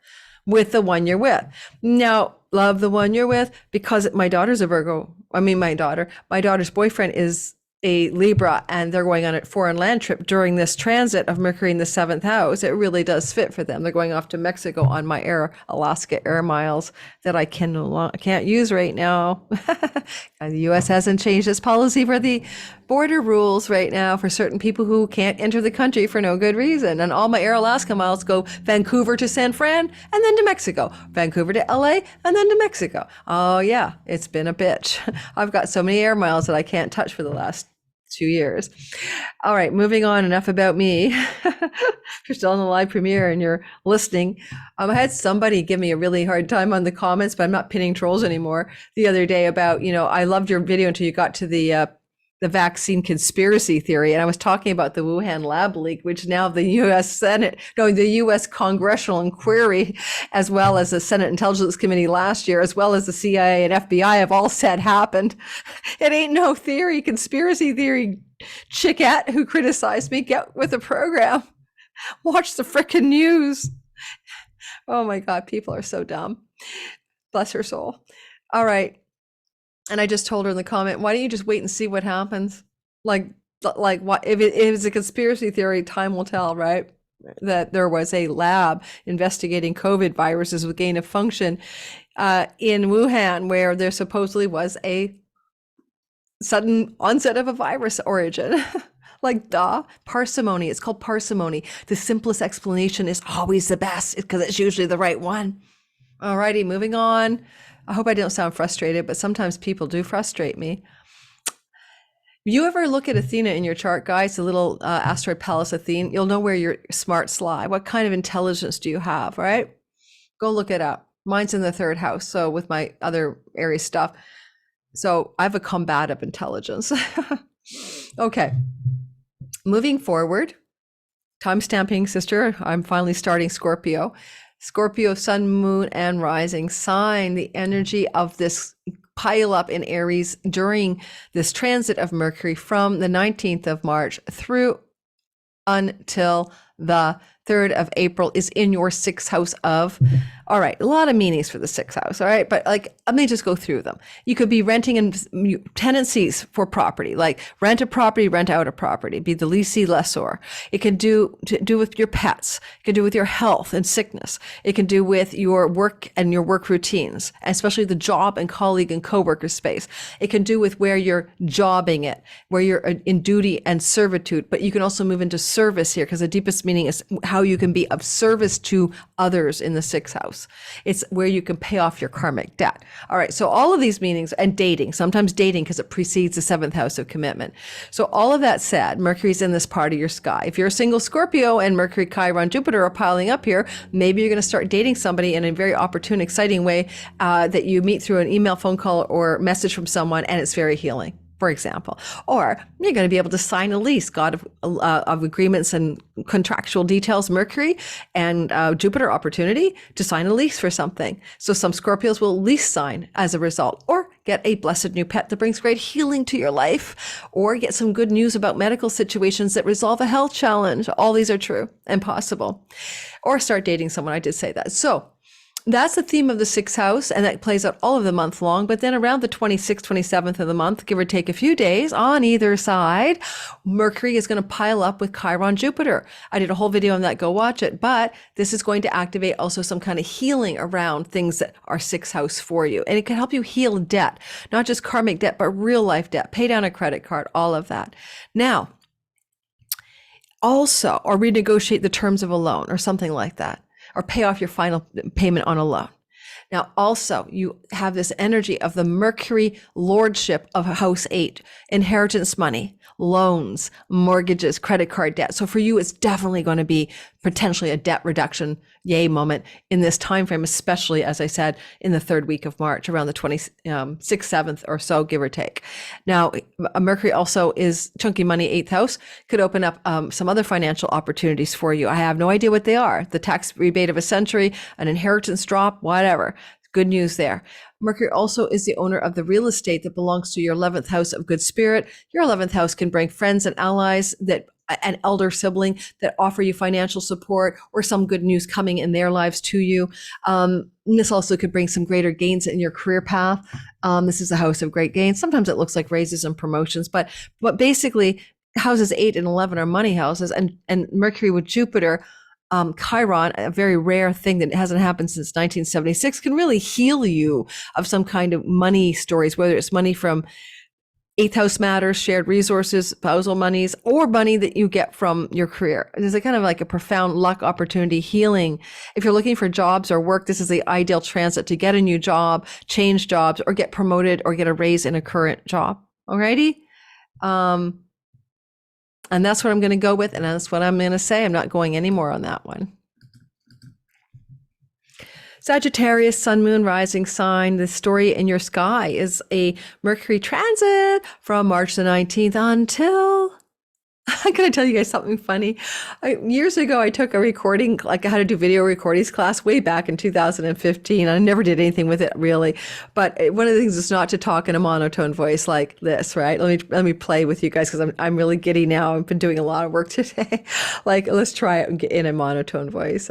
S1: with the one you're with. Now, love the one you're with, because my daughter's a Virgo. I mean, my daughter's boyfriend is a Libra, and they're going on a foreign land trip during this transit of Mercury in the 7th house. It really does fit for them. They're going off to Mexico on my Alaska Air Miles that I can't use right now. The U.S. hasn't changed its policy for the border rules right now for certain people who can't enter the country for no good reason. And all my Air Alaska miles go Vancouver to San Fran and then to Mexico, Vancouver to LA and then to Mexico. Oh yeah, it's been a bitch. I've got so many air miles that I can't touch for the last 2 years. All right, moving on. Enough about me. If you're still on the live premiere and you're listening, I had somebody give me a really hard time on the comments, but I'm not pinning trolls anymore, the other day about, I loved your video until you got to the vaccine conspiracy theory. And I was talking about the Wuhan lab leak, which now the the U.S. Congressional Inquiry, as well as the Senate Intelligence Committee last year, as well as the CIA and FBI have all said happened. It ain't no theory, conspiracy theory chickette who criticized me. Get with the program. Watch the frickin' news. Oh my God, people are so dumb. Bless her soul. All right. And I just told her in the comment, why don't you just wait and see what happens? Like what if it's a conspiracy theory, time will tell, right? That there was a lab investigating COVID viruses with gain of function in Wuhan, where there supposedly was a sudden onset of a virus origin. Like, parsimony. It's called parsimony. The simplest explanation is always the best, because it's usually the right one. All righty, moving on. I hope I don't sound frustrated, but sometimes people do frustrate me. You ever look at Athena in your chart, guys, the little asteroid Pallas Athene, you'll know where your smarts lie. What kind of intelligence do you have, right? Go look it up. Mine's in the 3rd house, so with my other Aries stuff. So I have a combative intelligence. Okay, moving forward, time stamping, sister. I'm finally starting Scorpio. Scorpio, sun, moon, and rising sign, the energy of this pile up in Aries during this transit of Mercury from the 19th of March through until the 3rd of April is in your 6th house of, all right, a lot of meanings for the 6th house, all right? But let me just go through them. You could be renting and tenancies for property, like rent a property, rent out a property, be the lessee, lessor. It can do with your pets. It can do with your health and sickness. It can do with your work and your work routines, especially the job and colleague and coworker space. It can do with where you're jobbing it, where you're in duty and servitude, but you can also move into service here, because the deepest meaning is how how you can be of service to others in the sixth house. It's where you can pay off your karmic debt. All right. So all of these meanings, and dating, sometimes dating because it precedes the seventh house of commitment. So all of that said, Mercury's in this part of your sky. If you're a single Scorpio and Mercury, Chiron, Jupiter are piling up here, maybe you're going to start dating somebody in a very opportune, exciting way that you meet through an email, phone call, or message from someone, and it's very healing, for example. Or you're going to be able to sign a lease, God of agreements and contractual details, Mercury and Jupiter opportunity to sign a lease for something. So some Scorpios will lease sign as a result, or get a blessed new pet that brings great healing to your life, or get some good news about medical situations that resolve a health challenge. All these are true and possible. Or start dating someone. I did say that. So that's the theme of the sixth house, and that plays out all of the month long. But then around the 26th, 27th of the month, give or take a few days on either side, Mercury is going to pile up with Chiron, Jupiter. I did a whole video on that. Go watch it. But this is going to activate also some kind of healing around things that are sixth house for you. And it can help you heal debt, not just karmic debt, but real life debt, pay down a credit card, all of that. Now, also, or renegotiate the terms of a loan or something like that, or pay off your final payment on a loan. Now, also, you have this energy of the Mercury lordship of house 8, inheritance money, loans, mortgages, credit card debt. So for you, it's definitely going to be potentially a debt reduction yay moment in this time frame, especially, as I said, in the third week of March, around the 26th, 7th or so, give or take. Now, Mercury also is chunky money, 8th house, could open up some other financial opportunities for you. I have no idea what they are. The tax rebate of a century, an inheritance drop, whatever. Good news there. Mercury also is the owner of the real estate that belongs to your 11th house of good spirit. Your 11th house can bring friends and allies, that an elder sibling that offer you financial support, or some good news coming in their lives to you. This also could bring some greater gains in your career path. This is a house of great gains. Sometimes it looks like raises and promotions, but basically houses 8 and 11 are money houses, and Mercury with Jupiter, Chiron, a very rare thing that hasn't happened since 1976, can really heal you of some kind of money stories, whether it's money from 8th house matters, shared resources, spousal monies, or money that you get from your career. There's a kind of like a profound luck opportunity healing. If you're looking for jobs or work, this is the ideal transit to get a new job, change jobs, or get promoted or get a raise in a current job. Alrighty? And that's what I'm going to go with, and that's what I'm going to say. I'm not going any more on that one. Sagittarius, sun, moon, rising sign. The story in your sky is a Mercury transit from March the 19th until... I'm going to tell you guys something funny. Years ago, I took a recording, like how to do video recordings class way back in 2015. I never did anything with it really. But one of the things is not to talk in a monotone voice like this, right? Let me play with you guys because I'm really giddy now. I've been doing a lot of work today. Like, let's try it in a monotone voice.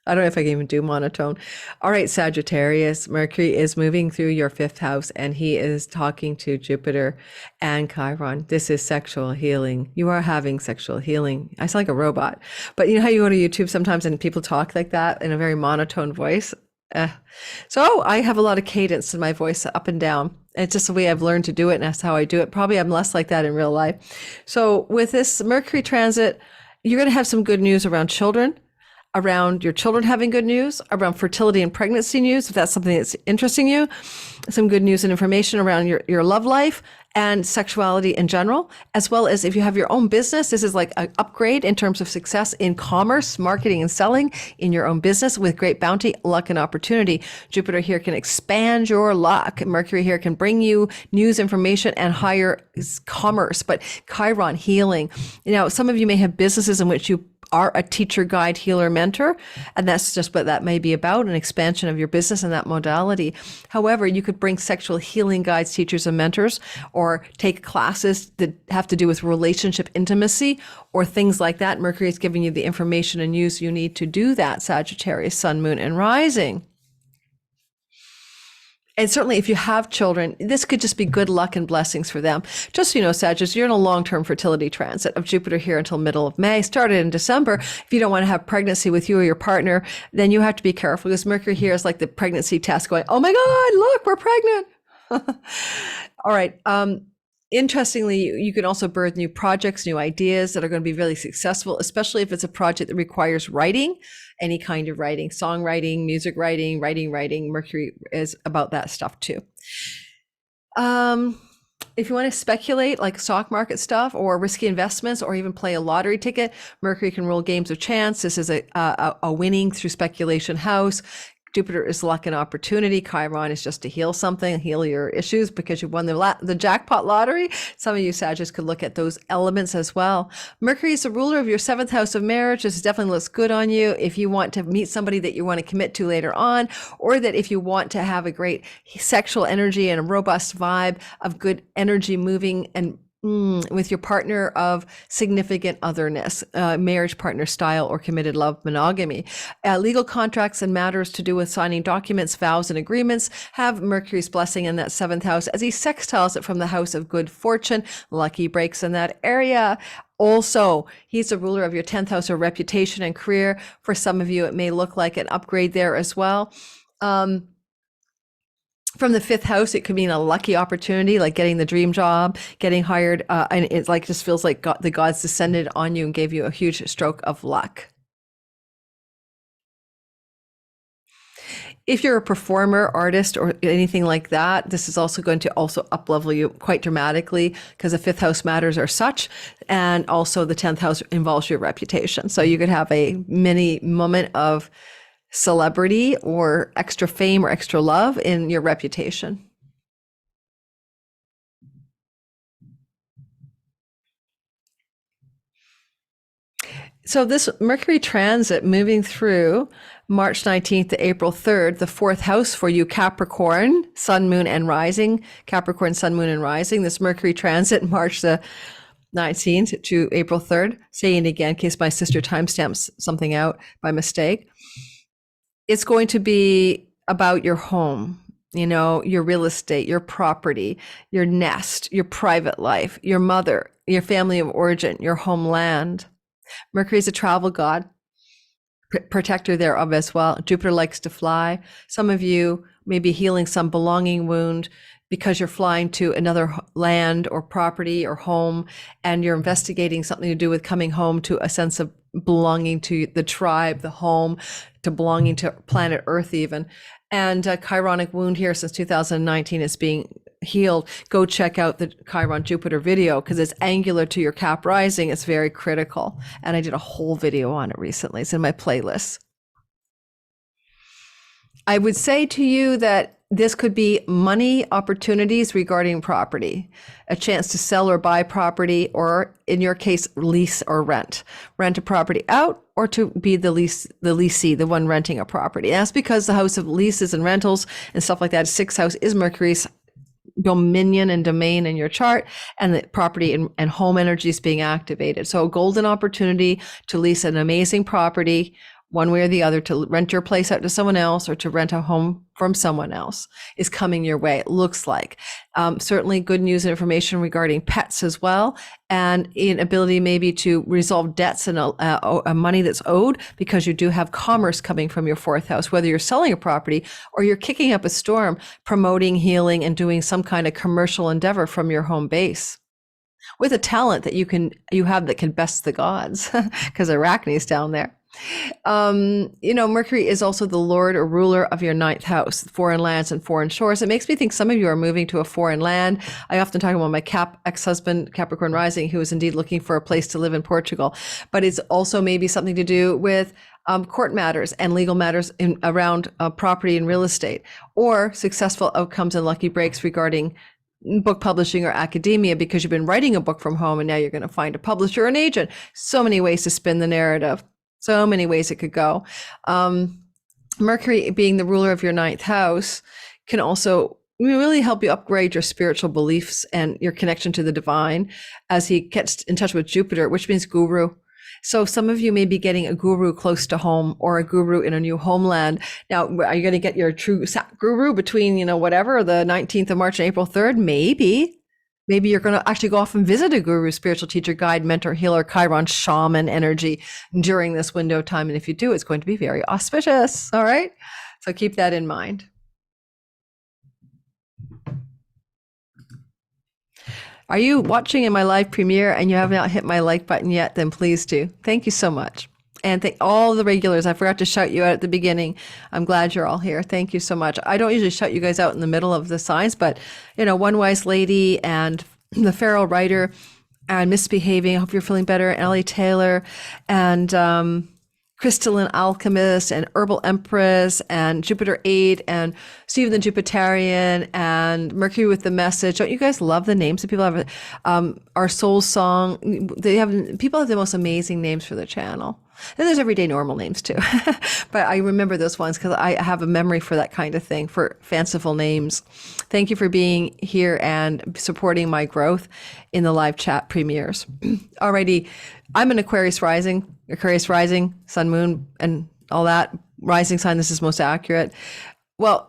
S1: I don't know if I can even do monotone. All right, Sagittarius, Mercury is moving through your 5th house, and he is talking to Jupiter and Chiron. This is sexual healing. You are having sexual healing. I sound like a robot, but you know how you go to YouTube sometimes and people talk like that in a very monotone voice? So I have a lot of cadence in my voice, up and down. It's just the way I've learned to do it, and that's how I do it. Probably I'm less like that in real life. So with this Mercury transit, you're going to have some good news around children, around your children having good news, around fertility and pregnancy news, if that's something that's interesting you, some good news and information around your love life and sexuality in general, as well as if you have your own business. This is like an upgrade in terms of success in commerce, marketing, and selling in your own business with great bounty, luck, and opportunity. Jupiter here can expand your luck. Mercury here can bring you news, information, and higher commerce, but Chiron, healing. You know, some of you may have businesses in which you are a teacher, guide, healer, mentor, and that's just what that may be about, an expansion of your business in that modality. However, you could bring sexual healing guides, teachers, and mentors, or take classes that have to do with relationship intimacy or things like that. Mercury is giving you the information and news you need to do that, Sagittarius, sun, moon, and rising. And certainly if you have children, this could just be good luck and blessings for them. Just so you know, Sagittarius, you're in a long-term fertility transit of Jupiter here until middle of May, started in December. If you don't want to have pregnancy with you or your partner, then you have to be careful, because Mercury here is like the pregnancy test going, oh my God, look, we're pregnant. All right. Interestingly, you can also birth new projects, new ideas that are going to be really successful, especially if it's a project that requires writing, any kind of writing, songwriting, music writing, writing. Mercury is about that stuff too. If you want to speculate like stock market stuff or risky investments or even play a lottery ticket, Mercury can rule games of chance. This is a winning through speculation house. Jupiter is luck and opportunity. Chiron is just to heal something, heal your issues because you won the jackpot lottery. Some of you Sagittarius could look at those elements as well. Mercury is the ruler of your 7th house of marriage. This definitely looks good on you if you want to meet somebody that you want to commit to later on, or that if you want to have a great sexual energy and a robust vibe of good energy moving and with your partner of significant otherness, marriage partner style, or committed love monogamy. Legal contracts and matters to do with signing documents, vows, and agreements have Mercury's blessing in that 7th house as he sextiles it from the house of good fortune, lucky breaks in that area. Also, he's the ruler of your 10th house of reputation and career. For some of you, it may look like an upgrade there as well. From the 5th house, it could mean a lucky opportunity, like getting the dream job, getting hired, and it's like just feels like the gods descended on you and gave you a huge stroke of luck. If you're a performer, artist, or anything like that, this is also going to also up-level you quite dramatically because the 5th house matters are such, and also the 10th house involves your reputation. So you could have a mini moment of celebrity or extra fame or extra love in your reputation. So this Mercury transit moving through March 19th to April 3rd, the 4th house for you Capricorn, sun, moon, and rising, Capricorn, sun, moon, and rising. This Mercury transit March the 19th to April 3rd, saying it again in case my sister timestamps something out by mistake. It's going to be about your home, your real estate, your property, your nest, your private life, your mother, your family of origin, your homeland. Mercury is a travel god, protector thereof as well. Jupiter likes to fly. Some of you may be healing some belonging wound because you're flying to another land or property or home, and you're investigating something to do with coming home to a sense of belonging to the tribe, the home, to belonging to planet Earth even. And a chironic wound here since 2019 is being healed. Go check out the Chiron Jupiter video because it's angular to your Cap rising. It's very critical. And I did a whole video on it recently. It's in my playlist. I would say to you that this could be money opportunities regarding property, a chance to sell or buy property, or in your case, lease or rent a property out, or to be the leasee, the one renting a property. And that's because the house of leases and rentals and stuff like that, 6th house is Mercury's dominion and domain in your chart, and the property and home energy is being activated. So a golden opportunity to lease an amazing property, one way or the other, to rent your place out to someone else or to rent a home from someone else is coming your way, it looks like. Certainly good news and information regarding pets as well, and an ability maybe to resolve debts and a money that's owed because you do have commerce coming from your 4th house, whether you're selling a property or you're kicking up a storm, promoting, healing, and doing some kind of commercial endeavor from your home base with a talent that you have that can best the gods because Arachne's down there. Mercury is also the lord or ruler of your 9th house, foreign lands and foreign shores. It makes me think some of you are moving to a foreign land. I often talk about my ex-husband, Capricorn rising, who is indeed looking for a place to live in Portugal, but it's also maybe something to do with court matters and legal matters around property and real estate, or successful outcomes and lucky breaks regarding book publishing or academia because you've been writing a book from home and now you're going to find a publisher or an agent. So many ways to spin the narrative. So many ways it could go. Mercury being the ruler of your 9th house can also really help you upgrade your spiritual beliefs and your connection to the divine as he gets in touch with Jupiter, which means guru. So some of you may be getting a guru close to home or a guru in a new homeland. Now, are you going to get your true guru between, whatever, the 19th of March and April 3rd? Maybe you're going to actually go off and visit a guru, spiritual teacher, guide, mentor, healer, Chiron, shaman energy during this window of time. And if you do, it's going to be very auspicious. All right. So keep that in mind. Are you watching in my live premiere and you have not hit my like button yet? Then please do. Thank you so much. And thank all the regulars. I forgot to shout you out at the beginning. I'm glad you're all here. Thank you so much. I don't usually shout you guys out in the middle of the signs, but One Wise Lady and the Feral Writer and Misbehaving. I hope you're feeling better. Ellie Taylor and Crystalline Alchemist and Herbal Empress and Jupiter 8 and Stephen the Jupiterian and Mercury with the Message. Don't you guys love the names that people have? Our Soul Song. People have the most amazing names for the channel. And there's everyday normal names too. But I remember those ones because I have a memory for that kind of thing, for fanciful names. Thank you for being here and supporting my growth in the live chat premieres. Alrighty, I'm an Aquarius rising, sun, moon, and all that. Rising sign, this is most accurate. Well,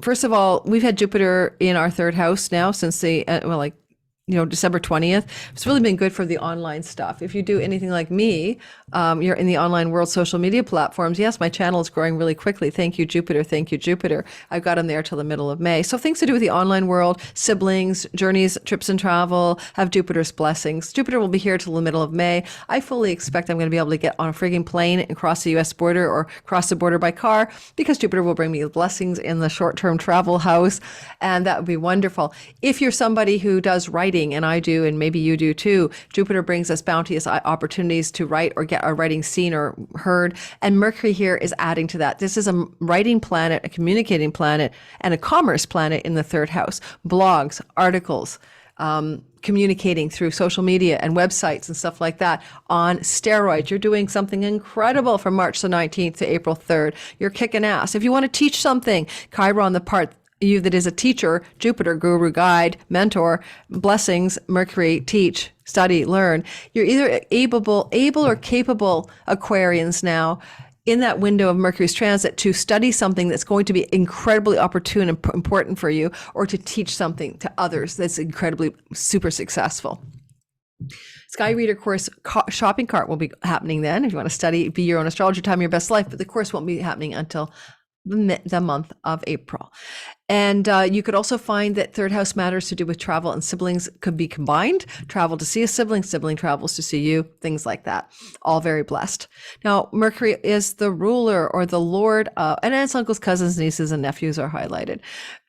S1: first of all, we've had Jupiter in our third house now since December 20th. It's really been good for the online stuff. If you do anything like me, you're in the online world, social media platforms. Yes, my channel is growing really quickly. Thank you, Jupiter. Thank you, Jupiter. I've got them there till the middle of May. So things to do with the online world, siblings, journeys, trips and travel, have Jupiter's blessings. Jupiter will be here till the middle of May. I fully expect I'm going to be able to get on a frigging plane and cross the US border or cross the border by car because Jupiter will bring me blessings in the short-term travel house. And that would be wonderful. If you're somebody who does writing, and I do, and maybe you do too, Jupiter brings us bounteous opportunities to write or get our writing seen or heard. And Mercury here is adding to that. This is a writing planet, a communicating planet, and a commerce planet in the third house. Blogs, articles, communicating through social media and websites and stuff like that on steroids. You're doing something incredible from March the 19th to April 3rd. You're kicking ass. If you want to teach something, Chiron, the part you that is a teacher, Jupiter, guru, guide, mentor, blessings, Mercury, teach, study, learn. You're either able or capable Aquarians now in that window of Mercury's transit to study something that's going to be incredibly opportune and important for you, or to teach something to others that's incredibly super successful. Sky Reader course shopping cart will be happening then. If you want to study, be your own astrologer, time your best life, but the course won't be happening until the month of April. And you could also find that third house matters to do with travel and siblings could be combined. Travel to see a sibling travels to see you, things like that. All very blessed. Now, Mercury is the ruler or the lord of, and aunts, uncles, cousins, nieces, and nephews are highlighted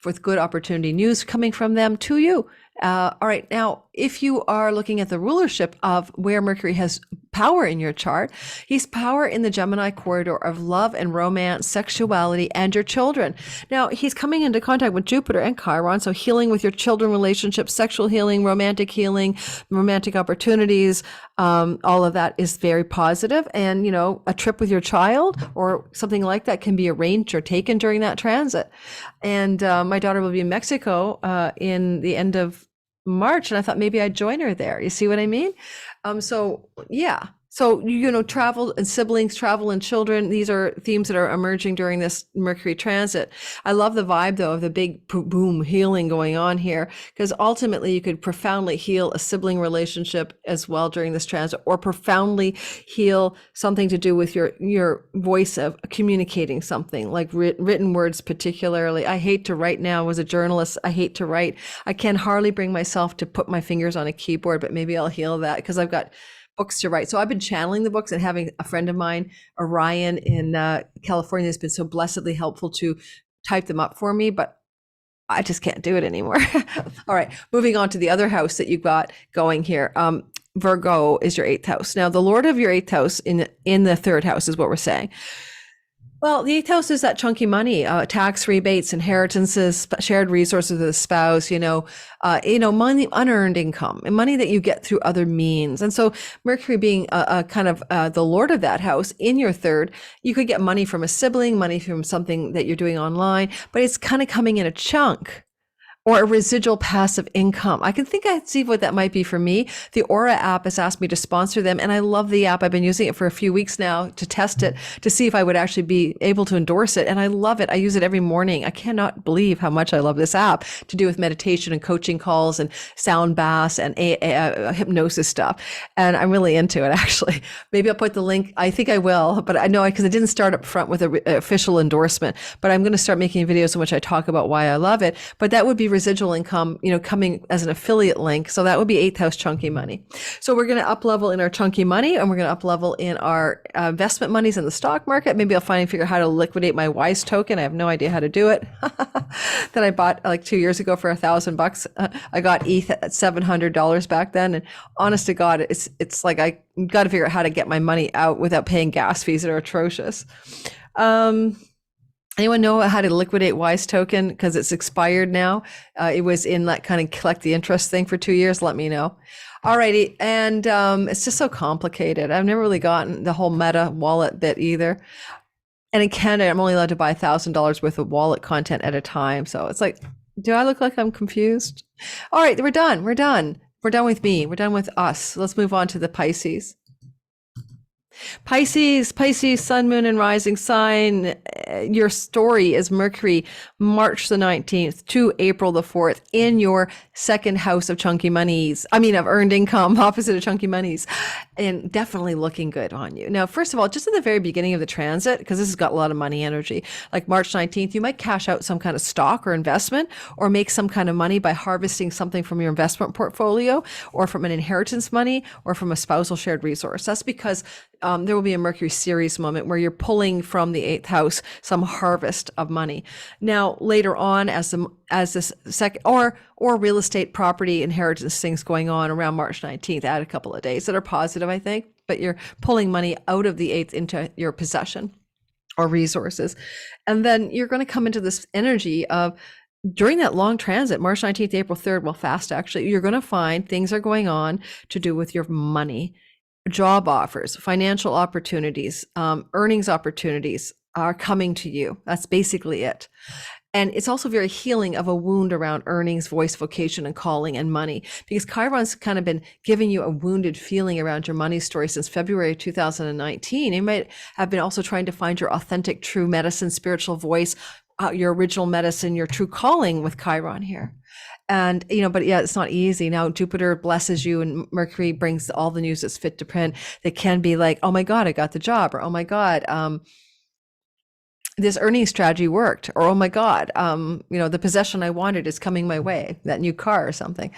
S1: with good opportunity news coming from them to you. All right. Now, if you are looking at the rulership of where Mercury has power in your chart, he's power in the Gemini corridor of love and romance, sexuality, and your children. Now, he's coming into contact with Jupiter and Chiron. So healing with your children relationships, sexual healing, romantic opportunities, all of that is very positive. And, a trip with your child or something like that can be arranged or taken during that transit. And my daughter will be in Mexico in the end of March, and I thought maybe I'd join her there. You see what I mean? So yeah. So, travel and siblings, travel and children, these are themes that are emerging during this Mercury transit. I love the vibe, though, of the big boom healing going on here, because ultimately you could profoundly heal a sibling relationship as well during this transit, or profoundly heal something to do with your voice of communicating something, like written words particularly. I hate to write now. As a journalist, I hate to write. I can hardly bring myself to put my fingers on a keyboard, but maybe I'll heal that because I've got books to write. So I've been channeling the books, and having a friend of mine, Orion in California, has been so blessedly helpful to type them up for me, but I just can't do it anymore. All right, moving on to the other house that you got going here. Virgo is your 8th house. Now, the Lord of your 8th house in the 3rd house is what we're saying. Well, the 8th house is that chunky money, tax rebates, inheritances, shared resources with a spouse, money, unearned income, and money that you get through other means. And so Mercury being a kind of the lord of that house in your 3rd, you could get money from a sibling, money from something that you're doing online, but it's kind of coming in a chunk. Or a residual passive income. I see what that might be for me. The Aura app has asked me to sponsor them, and I love the app. I've been using it for a few weeks now to test it, to see if I would actually be able to endorse it. And I love it. I use it every morning. I cannot believe how much I love this app to do with meditation and coaching calls and sound baths and hypnosis stuff. And I'm really into it, actually. Maybe I'll put the link. I think I will, but I know because I didn't start up front with an official endorsement, but I'm going to start making videos in which I talk about why I love it. But that would be residual income, coming as an affiliate link. So that would be 8th house chunky money. So we're going to up level in our chunky money, and we're going to up level in our investment monies in the stock market. Maybe I'll finally figure out how to liquidate my WISE token. I have no idea how to do it. That I bought like 2 years ago for $1,000. I got ETH at $700 back then. And honest to God, it's like I got to figure out how to get my money out without paying gas fees that are atrocious. Anyone know how to liquidate WISE token? Because it's expired now. It was in that kind of collect the interest thing for 2 years. Let me know. All righty. And it's just so complicated. I've never really gotten the whole Meta wallet bit either. And in Canada, I'm only allowed to buy $1,000 worth of wallet content at a time. So it's like, do I look like I'm confused? All right, we're done. We're done. We're done with me. We're done with us. Let's move on to the Pisces. Pisces, sun, moon, and rising sign. Your story is Mercury, March the 19th to April the 4th in your second house of chunky monies. I mean, of earned income, opposite of chunky monies, and definitely looking good on you. Now, first of all, just at the very beginning of the transit, because this has got a lot of money energy, like March 19th, you might cash out some kind of stock or investment, or make some kind of money by harvesting something from your investment portfolio, or from an inheritance money, or from a spousal shared resource. That's because there will be a Mercury Ceres moment where you're pulling from the 8th house some harvest of money. Now, later on, as this second or real estate property inheritance things going on around March 19th, add a couple of days that are positive, I think, but you're pulling money out of the 8th into your possession or resources. And then you're going to come into this energy of, during that long transit, March 19th, April 3rd, well, fast actually, you're going to find things are going on to do with your money. Job offers, financial opportunities, earnings opportunities are coming to you. That's basically it. And it's also very healing of a wound around earnings, voice, vocation, and calling and money, because Chiron's kind of been giving you a wounded feeling around your money story since February 2019. You might have been also trying to find your authentic, true medicine, spiritual voice, your original medicine, your true calling with Chiron here. And, but yeah, it's not easy. Now, Jupiter blesses you and Mercury brings all the news that's fit to print. That can be like, oh my God, I got the job, or oh my God, this earning strategy worked, or oh my God, the possession I wanted is coming my way, that new car or something.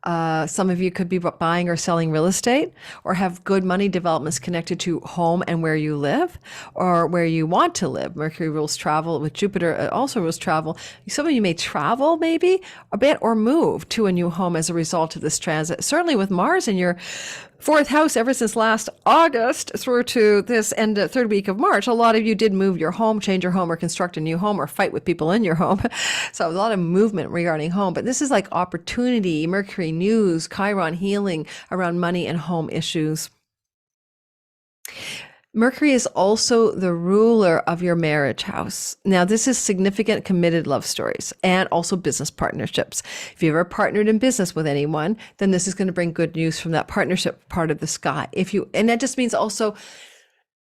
S1: Some of you could be buying or selling real estate, or have good money developments connected to home and where you live, or where you want to live. Mercury rules travel. With Jupiter, also rules travel. Some of you may travel maybe a bit, or move to a new home as a result of this transit. Certainly with Mars in your 4th house ever since last August through to this end of 3rd week of March, a lot of you did move your home, change your home, or construct a new home, or fight with people in your home. So a lot of movement regarding home. But this is like opportunity, Mercury news, Chiron healing around money and home issues. Mercury is also the ruler of your marriage house. Now, this is significant committed love stories and also business partnerships. If you've ever partnered in business with anyone, then this is going to bring good news from that partnership part of the sky. And that just means also,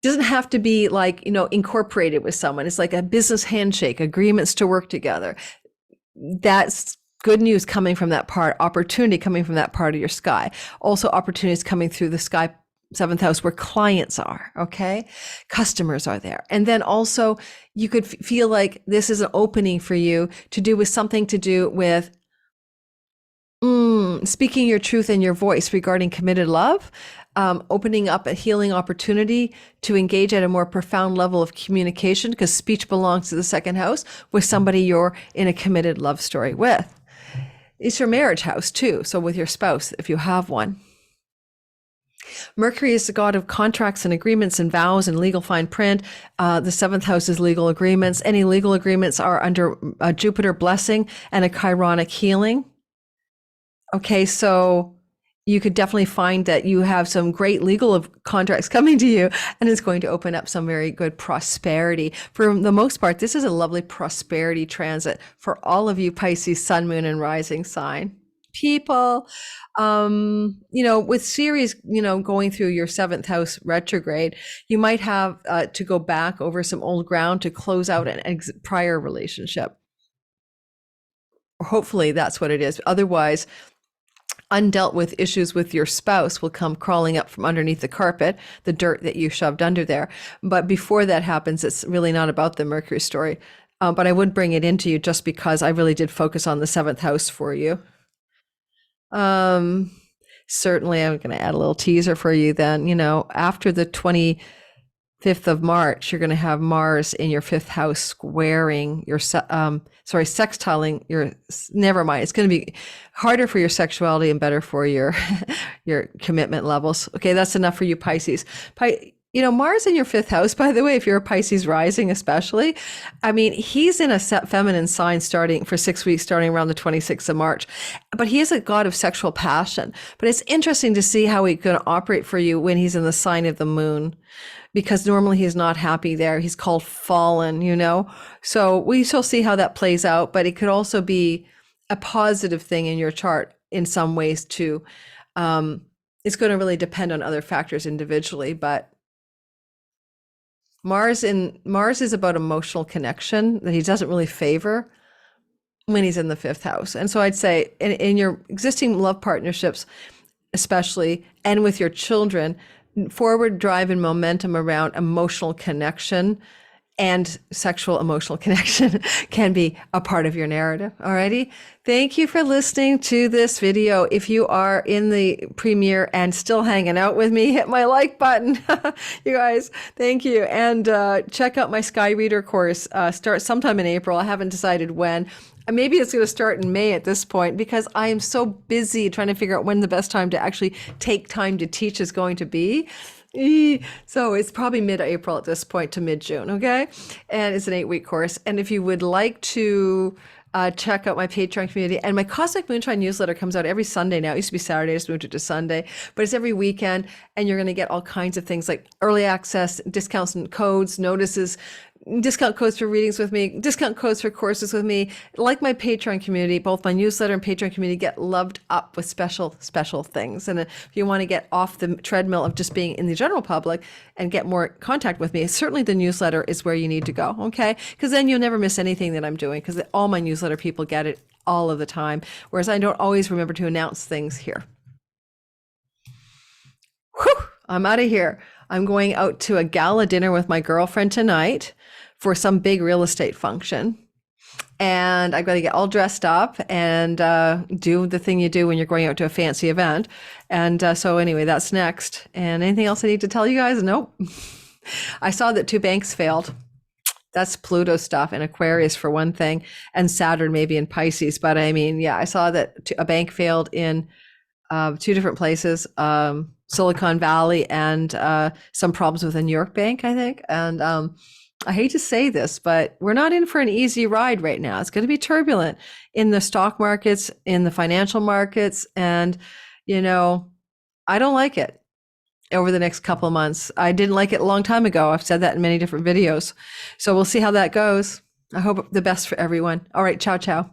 S1: doesn't have to be like, incorporated with someone. It's like a business handshake, agreements to work together. That's good news coming from that part, opportunity coming from that part of your sky. Also opportunities coming through the sky 7th house where clients are, okay? Customers are there. And then also you could feel like this is an opening for you to do with something to do with speaking your truth and your voice regarding committed love, opening up a healing opportunity to engage at a more profound level of communication, because speech belongs to the 2nd house, with somebody you're in a committed love story with. It's your marriage house too, so with your spouse, if you have one. Mercury is the god of contracts and agreements and vows and legal fine print. The 7th house is legal agreements. Any legal agreements are under a Jupiter blessing and a Chironic healing. Okay, so you could definitely find that you have some great legal contracts coming to you, and it's going to open up some very good prosperity. For the most part, this is a lovely prosperity transit for all of you Pisces, sun, moon, and rising sign people. With Ceres, going through your 7th house retrograde, you might have to go back over some old ground to close out an prior relationship. Or hopefully that's what it is. Otherwise, undealt with issues with your spouse will come crawling up from underneath the carpet, the dirt that you shoved under there. But before that happens, it's really not about the Mercury story. But I would bring it into you just because I really did focus on the 7th house for you. Certainly, I'm going to add a little teaser for you then. After the 25th of March, you're going to have Mars in your 5th house squaring your, sextiling your, never mind. It's going to be harder for your sexuality and better for your, your commitment levels. Okay, that's enough for you Pisces. Mars in your 5th house, by the way, if you're a Pisces rising, especially, he's in a feminine sign starting for 6 weeks, starting around the 26th of March, but he is a god of sexual passion. But it's interesting to see how he's going to operate for you when he's in the sign of the moon, because normally he's not happy there. He's called fallen, so we shall see how that plays out, but it could also be a positive thing in your chart in some ways too. It's going to really depend on other factors individually, but Mars is about emotional connection that he doesn't really favor when he's in the 5th house. And so I'd say in your existing love partnerships, especially, and with your children, forward drive and momentum around emotional connection and sexual emotional connection can be a part of your narrative. Alrighty. Thank you for listening to this video. If you are in the premiere and still hanging out with me, hit my like button. You guys, thank you. And check out my Sky Reader course. Start sometime in April. I haven't decided when. Maybe it's going to start in May at this point, because I am so busy trying to figure out when the best time to actually take time to teach is going to be. So it's probably mid-April at this point to mid-June, okay? And it's an 8-week course. And if you would like to check out my Patreon community, and my Cosmic Moonshine newsletter comes out every Sunday now. It used to be Saturday, I just moved it to Sunday, but it's every weekend, and you're going to get all kinds of things like early access, discounts and codes, notices, discount codes for readings with me, discount codes for courses with me. Like my Patreon community, both my newsletter and Patreon community get loved up with special things. And if you want to get off the treadmill of just being in the general public and get more contact with me, certainly the newsletter is where you need to go, okay? Because then you'll never miss anything that I'm doing, because all my newsletter people get it all of the time, whereas I don't always remember to announce things here. Whew, I'm out of here. I'm going out to a gala dinner with my girlfriend tonight for some big real estate function. And I've got to get all dressed up and do the thing you do when you're going out to a fancy event. And so anyway, that's next. And anything else I need to tell you guys? Nope. I saw that 2 banks failed. That's Pluto stuff, and Aquarius for one thing, and Saturn maybe in Pisces. But I saw that a bank failed in 2 different places, Silicon Valley and some problems with a New York bank, I think. And I hate to say this, but we're not in for an easy ride right now. It's going to be turbulent in the stock markets, in the financial markets. And, I don't like it over the next couple of months. I didn't like it a long time ago. I've said that in many different videos. So we'll see how that goes. I hope the best for everyone. All right. Ciao, ciao.